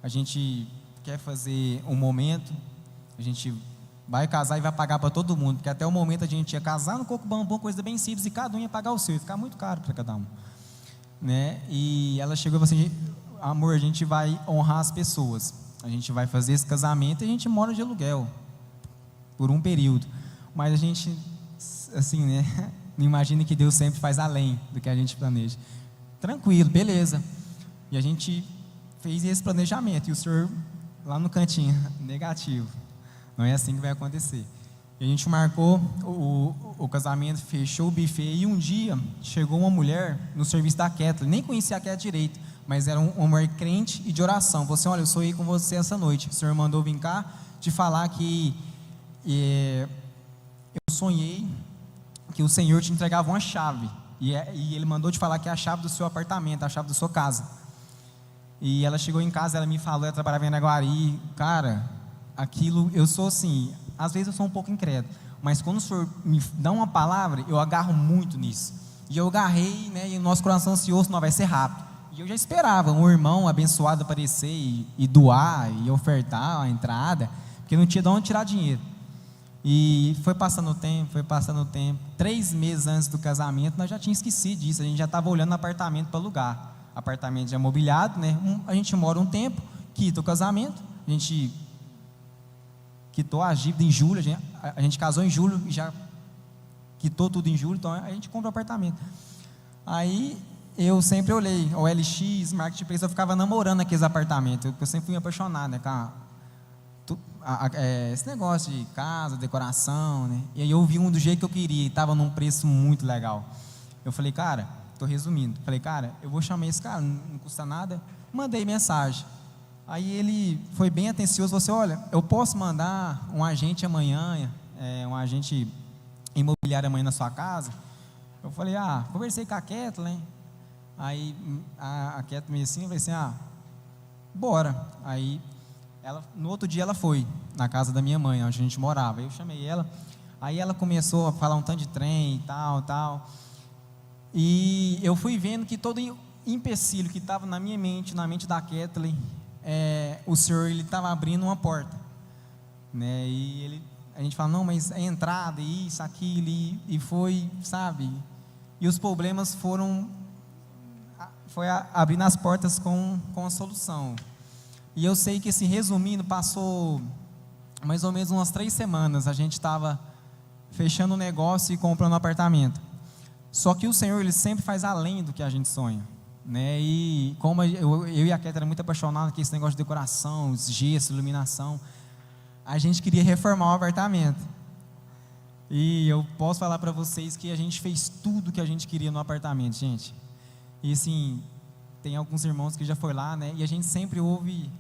a gente quer fazer um momento, a gente vai casar e vai pagar para todo mundo, porque até o momento a gente ia casar no coco bambu, coisa bem simples, e cada um ia pagar o seu, ia ficar muito caro para cada um, né? E ela chegou e falou assim, amor, a gente vai honrar as pessoas, a gente vai fazer esse casamento e a gente mora de aluguel por um período, mas a gente, assim, né, não imagine que Deus sempre faz além do que a gente planeja. Tranquilo, beleza. E a gente fez esse planejamento, e o senhor lá no cantinho, negativo, não é assim que vai acontecer. E a gente marcou o casamento, fechou o buffet, e um dia chegou uma mulher no serviço da Kathleen, nem conhecia a Kathleen direito, mas era uma mulher crente e de oração. Falou assim: olha, eu sou aí com você essa noite, o senhor mandou vir cá te falar que eu sonhei que o Senhor te entregava uma chave, e Ele mandou te falar que é a chave do seu apartamento, a chave da sua casa. E ela chegou em casa, ela me falou, ela trabalhava em Araguari, cara, aquilo, eu sou assim, às vezes eu sou um pouco incrédulo, mas quando o Senhor me dá uma palavra, eu agarro muito nisso, e eu agarrei, né, e o nosso coração ansioso, não vai ser rápido, e eu já esperava um irmão abençoado aparecer e doar, e ofertar a entrada, porque não tinha de onde tirar dinheiro. E foi passando o tempo, 3 meses antes do casamento, nós já tínhamos esquecido disso, a gente já estava olhando apartamento para alugar, apartamento já mobiliado, né? A gente mora um tempo, quita o casamento, a gente quitou a dívida em julho, a gente casou em julho e já quitou tudo em julho, então a gente compra o apartamento. Aí eu sempre olhei, o LX, Marketplace, eu ficava namorando aqueles apartamentos, eu sempre fui apaixonado, né, esse negócio de casa, decoração, né? E aí eu vi um do jeito que eu queria, e estava num preço muito legal. Eu falei, cara, estou resumindo, falei, cara, eu vou chamar esse cara, não custa nada. Mandei mensagem. Aí ele foi bem atencioso, falou assim: olha, eu posso mandar um agente amanhã, um agente imobiliário amanhã na sua casa? Eu falei, conversei com a Kathleen. Aí a Kathleen me assim, eu falei assim, bora. Aí no outro dia ela foi na casa da minha mãe, onde a gente morava. Eu chamei ela, aí ela começou a falar um tanto de trem e tal. E eu fui vendo que todo empecilho que estava na minha mente, na mente da Kathleen, o Senhor, Ele estava abrindo uma porta, né? E a gente fala, não, mas é entrada, isso, aquilo, e foi, sabe? E os problemas foi abrindo as portas com a solução. E eu sei que, assim, resumindo, passou mais ou menos umas 3 semanas, a gente estava fechando o negócio e comprando um apartamento. Só que o Senhor, Ele sempre faz além do que a gente sonha, né? E como eu e a Kathleen eram muito apaixonados com esse negócio de decoração, gesso, iluminação, a gente queria reformar o apartamento. E eu posso falar para vocês que a gente fez tudo o que a gente queria no apartamento, gente. E assim, tem alguns irmãos que já foi lá, né? E a gente sempre ouve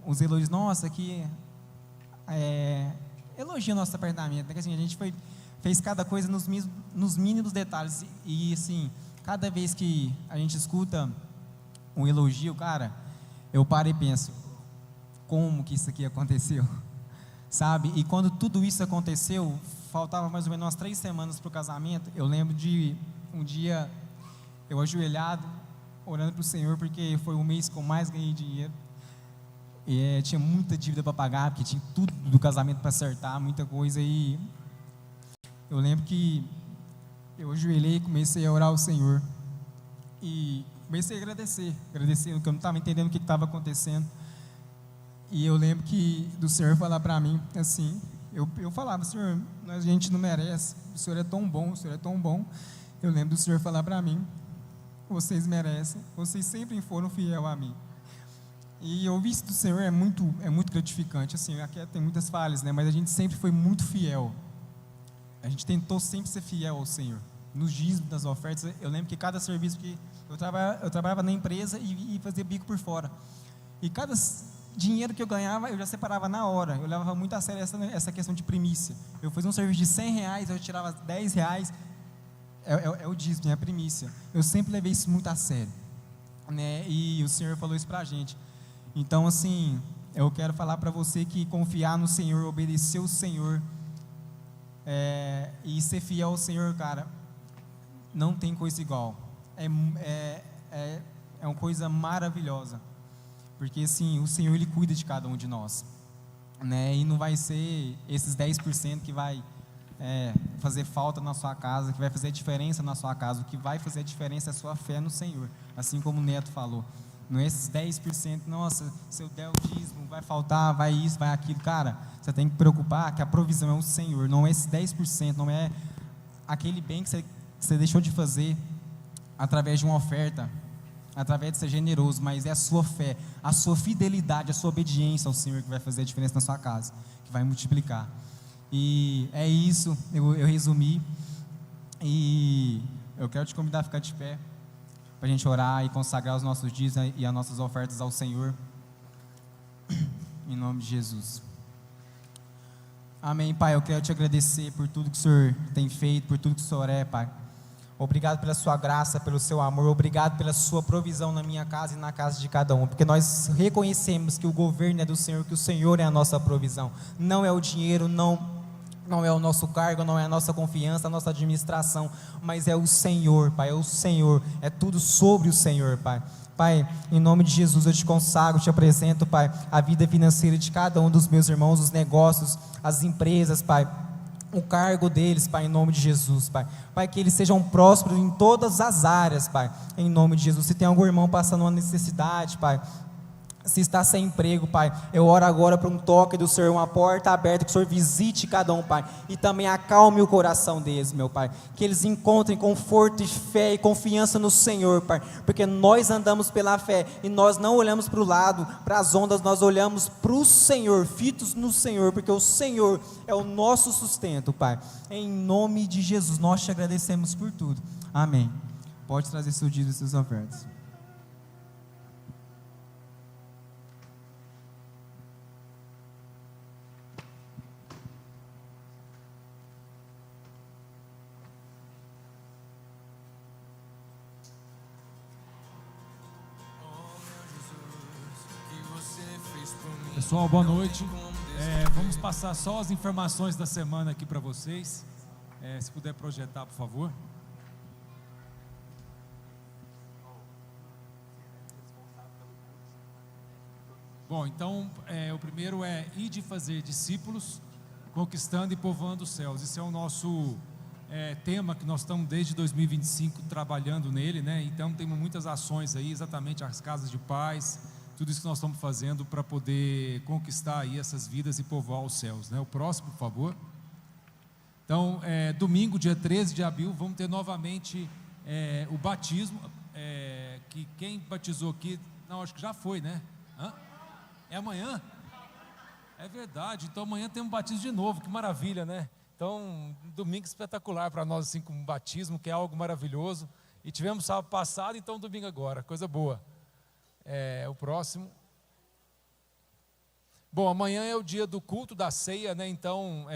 os elogios, nossa, que elogia o nosso apartamento, né? Que assim, a gente fez cada coisa nos mínimos detalhes. E assim, cada vez que a gente escuta um elogio, cara, eu paro e penso, como que isso aqui aconteceu? Sabe? E quando tudo isso aconteceu, faltava mais ou menos umas 3 semanas para o casamento. Eu lembro de um dia, eu ajoelhado, orando para o Senhor, porque foi o mês que eu mais ganhei dinheiro. E tinha muita dívida para pagar, porque tinha tudo do casamento para acertar, muita coisa. E eu lembro que eu ajoelhei e comecei a orar ao Senhor. E comecei a agradecer, porque eu não estava entendendo o que estava acontecendo. E eu lembro do Senhor falar para mim assim, eu falava, Senhor, a gente não merece, o Senhor é tão bom, o Senhor é tão bom. Eu lembro do Senhor falar para mim, vocês merecem, vocês sempre foram fiel a mim. E ouvir isso do Senhor é muito gratificante. Assim, aqui tem muitas falhas, né? Mas a gente sempre foi muito fiel. A gente tentou sempre ser fiel ao Senhor. Nos dízimos, das ofertas, eu lembro que cada serviço que eu trabalhava na empresa e fazia bico por fora. E cada dinheiro que eu ganhava, eu já separava na hora. Eu levava muito a sério essa questão de primícia. Eu fazia um serviço de R$100, eu tirava R$10. É o dízimo, é a primícia. Eu sempre levei isso muito a sério, né? E o Senhor falou isso pra gente. Então, assim, eu quero falar para você que confiar no Senhor, obedecer o Senhor, e ser fiel ao Senhor, cara, não tem coisa igual. É uma coisa maravilhosa, porque assim, o Senhor, Ele cuida de cada um de nós, né? E não vai ser esses 10% que vai fazer falta na sua casa, que vai fazer diferença na sua casa. O que vai fazer a diferença é a sua fé no Senhor, assim como o Neto falou. Não é esses 10%, nossa, se eu der o dízimo, vai faltar, vai isso, vai aquilo. Cara, você tem que preocupar que a provisão é o Senhor, não é esses 10%, não é aquele bem que você você deixou de fazer através de uma oferta, através de ser generoso, mas é a sua fé, a sua fidelidade, a sua obediência ao Senhor que vai fazer a diferença na sua casa, que vai multiplicar. E é isso, eu resumi, e eu quero te convidar a ficar de pé, para a gente orar e consagrar os nossos dias e as nossas ofertas ao Senhor, em nome de Jesus. Amém, Pai, eu quero te agradecer por tudo que o Senhor tem feito, por tudo que o Senhor é, Pai. Obrigado pela sua graça, pelo seu amor, obrigado pela sua provisão na minha casa e na casa de cada um, porque nós reconhecemos que o governo é do Senhor, que o Senhor é a nossa provisão, não é o dinheiro, não é o nosso cargo, não é a nossa confiança, a nossa administração, mas é o Senhor, Pai, é o Senhor, é tudo sobre o Senhor, Pai. Pai, em nome de Jesus eu te consagro, te apresento, Pai, a vida financeira de cada um dos meus irmãos, os negócios, as empresas, Pai, o cargo deles, Pai, em nome de Jesus, Pai. Pai, que eles sejam prósperos em todas as áreas, Pai, em nome de Jesus. Se tem algum irmão passando uma necessidade, Pai, se está sem emprego, Pai, eu oro agora para um toque do Senhor, uma porta aberta, que o Senhor visite cada um, Pai, e também acalme o coração deles, meu Pai, que eles encontrem conforto e fé e confiança no Senhor, Pai, porque nós andamos pela fé, e nós não olhamos para o lado, para as ondas, nós olhamos para o Senhor, fitos no Senhor, porque o Senhor é o nosso sustento, Pai, em nome de Jesus, nós te agradecemos por tudo, amém. Pode trazer seu dízimo e suas ofertas. Pessoal, boa noite. Vamos passar só as informações da semana aqui para vocês. Se puder projetar, por favor. Bom, então, o primeiro é ir de fazer discípulos, conquistando e povoando os céus. Esse é o nosso tema que nós estamos desde 2025 trabalhando nele, né? Então, temos muitas ações aí, exatamente as casas de paz, tudo isso que nós estamos fazendo para poder conquistar aí essas vidas e povoar os céus, né? O próximo, por favor. Então, domingo, dia 13 de abril, vamos ter novamente o batismo, que quem batizou aqui, não, acho que já foi, né? É amanhã? É verdade, então amanhã tem um batismo de novo, que maravilha, né? Então, domingo espetacular para nós, assim, com um batismo, que é algo maravilhoso, e tivemos sábado passado, então domingo agora, coisa boa. O próximo. Bom, amanhã é o dia do culto da ceia, né? Então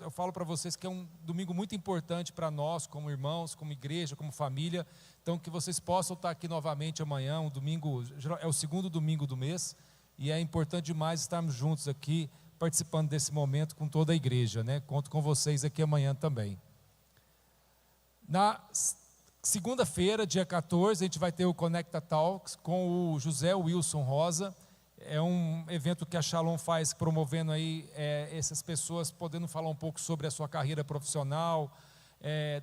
eu falo para vocês que é um domingo muito importante para nós, como irmãos, como igreja, como família. Então que vocês possam estar aqui novamente amanhã, um domingo, é o segundo domingo do mês, e é importante demais estarmos juntos aqui, participando desse momento com toda a igreja, né? Conto com vocês aqui amanhã também. Na segunda-feira, dia 14, a gente vai ter o Conecta Talks com o José Wilson Rosa. É um evento que a Shalom faz, promovendo aí essas pessoas, podendo falar um pouco sobre a sua carreira profissional,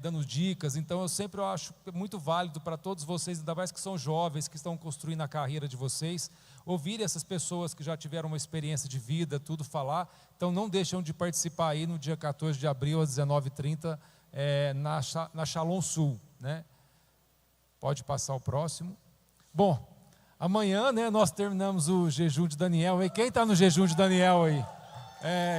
dando dicas. Então eu sempre acho muito válido para todos vocês, ainda mais que são jovens, que estão construindo a carreira de vocês, ouvir essas pessoas que já tiveram uma experiência de vida, tudo falar. Então não deixam de participar aí no dia 14 de abril, às 19h30, na Shalom Sul, né? Pode passar o próximo. Bom, amanhã, né, nós terminamos o jejum de Daniel. E quem está no jejum de Daniel aí?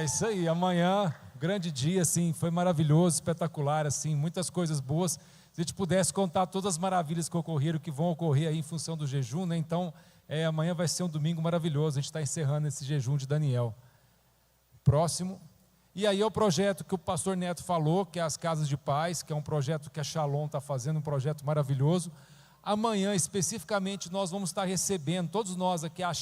Isso aí, amanhã, grande dia, assim, foi maravilhoso, espetacular, assim, muitas coisas boas. Se a gente pudesse contar todas as maravilhas que ocorreram, que vão ocorrer aí em função do jejum, né? Então, amanhã vai ser um domingo maravilhoso, a gente está encerrando esse jejum de Daniel. Próximo. E aí é o projeto que o pastor Neto falou, que é as Casas de Paz, que é um projeto que a Shalom está fazendo, um projeto maravilhoso. Amanhã, especificamente, nós vamos estar recebendo, todos nós aqui, as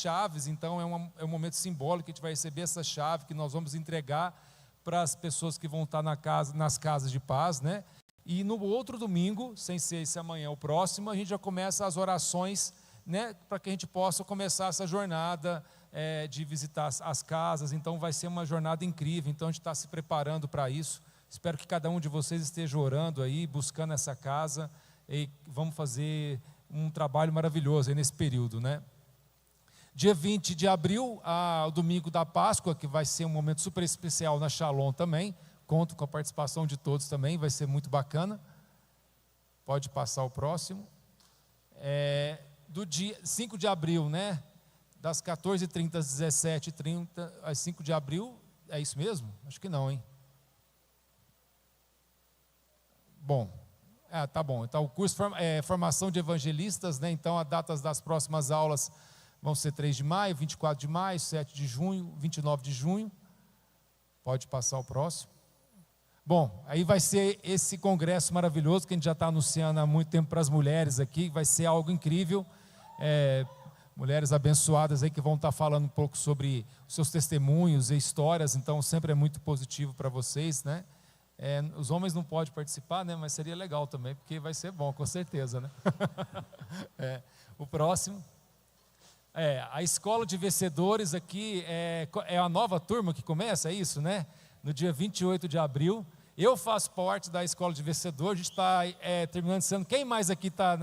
chaves. Então é um momento simbólico que a gente vai receber essa chave, que nós vamos entregar para as pessoas que vão estar nas Casas de Paz, né? E no outro domingo, sem ser esse amanhã, o próximo, a gente já começa as orações, né, para que a gente possa começar essa jornada de visitar as casas. Então vai ser uma jornada incrível, então a gente está se preparando para isso. Espero que cada um de vocês esteja orando aí, buscando essa casa, e vamos fazer um trabalho maravilhoso aí nesse período, né? Dia 20 de abril, o domingo da Páscoa, que vai ser um momento super especial na Shalom também, conto com a participação de todos também, vai ser muito bacana. Pode passar o próximo. Do dia 5 de abril, né? Das 14h30 às 17h30, às 5 de abril, é isso mesmo? Acho que não, hein? Bom, tá bom. Então, o curso formação de evangelistas, né? Então, as datas das próximas aulas vão ser 3 de maio, 24 de maio, 7 de junho, 29 de junho. Pode passar o próximo. Bom, aí vai ser esse congresso maravilhoso que a gente já está anunciando há muito tempo para as mulheres aqui, vai ser algo incrível. Mulheres abençoadas aí que vão estar falando um pouco sobre os seus testemunhos e histórias, então sempre é muito positivo para vocês, né? Os homens não podem participar, né? Mas seria legal também, porque vai ser bom, com certeza, né? O próximo. A escola de vencedores aqui é a nova turma que começa, é isso, né? No dia 28 de abril. Eu faço parte da escola de vencedores, a gente está terminando esse ano. Quem mais aqui está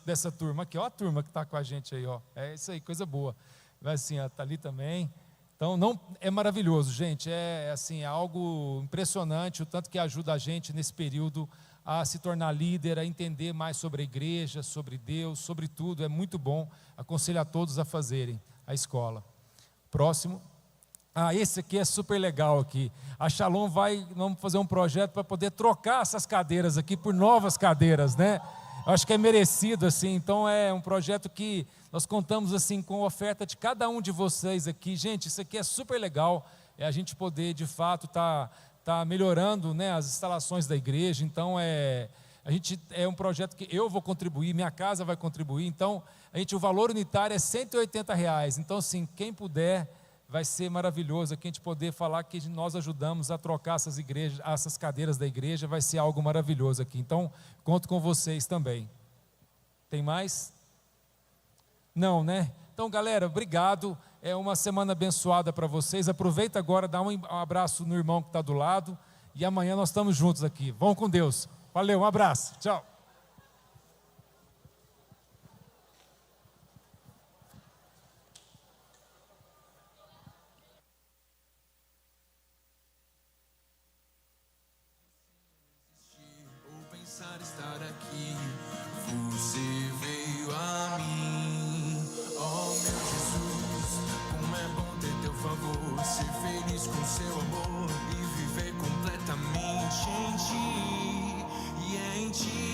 dessa turma? Aqui, ó, a turma que está com a gente aí, ó. É isso aí, coisa boa. Vai assim, está ali também. Então, é maravilhoso, gente. É algo impressionante, o tanto que ajuda a gente nesse período a se tornar líder, a entender mais sobre a igreja, sobre Deus, sobre tudo. É muito bom. Aconselho a todos a fazerem a escola. Próximo. Esse aqui é super legal aqui. A Shalom vamos fazer um projeto para poder trocar essas cadeiras aqui por novas cadeiras, né? Eu acho que é merecido, assim. Então é um projeto que nós contamos assim com a oferta de cada um de vocês aqui. Gente, isso aqui é super legal. A gente poder de fato tá melhorando, né, as instalações da igreja. Então é um projeto que eu vou contribuir, minha casa vai contribuir. Então o valor unitário é R$180. Então assim, quem puder, vai ser maravilhoso aqui a gente poder falar que nós ajudamos a trocar essas cadeiras da igreja, vai ser algo maravilhoso aqui. Então, conto com vocês também. Tem mais? Não, né? Então, galera, obrigado. É uma semana abençoada para vocês. Aproveita agora, dá um abraço no irmão que está do lado. E amanhã nós estamos juntos aqui. Vão com Deus. Valeu, um abraço. Tchau. Estar aqui, você veio a mim, oh meu Jesus, como é bom ter teu favor, ser feliz com seu amor e viver completamente em ti, e é em ti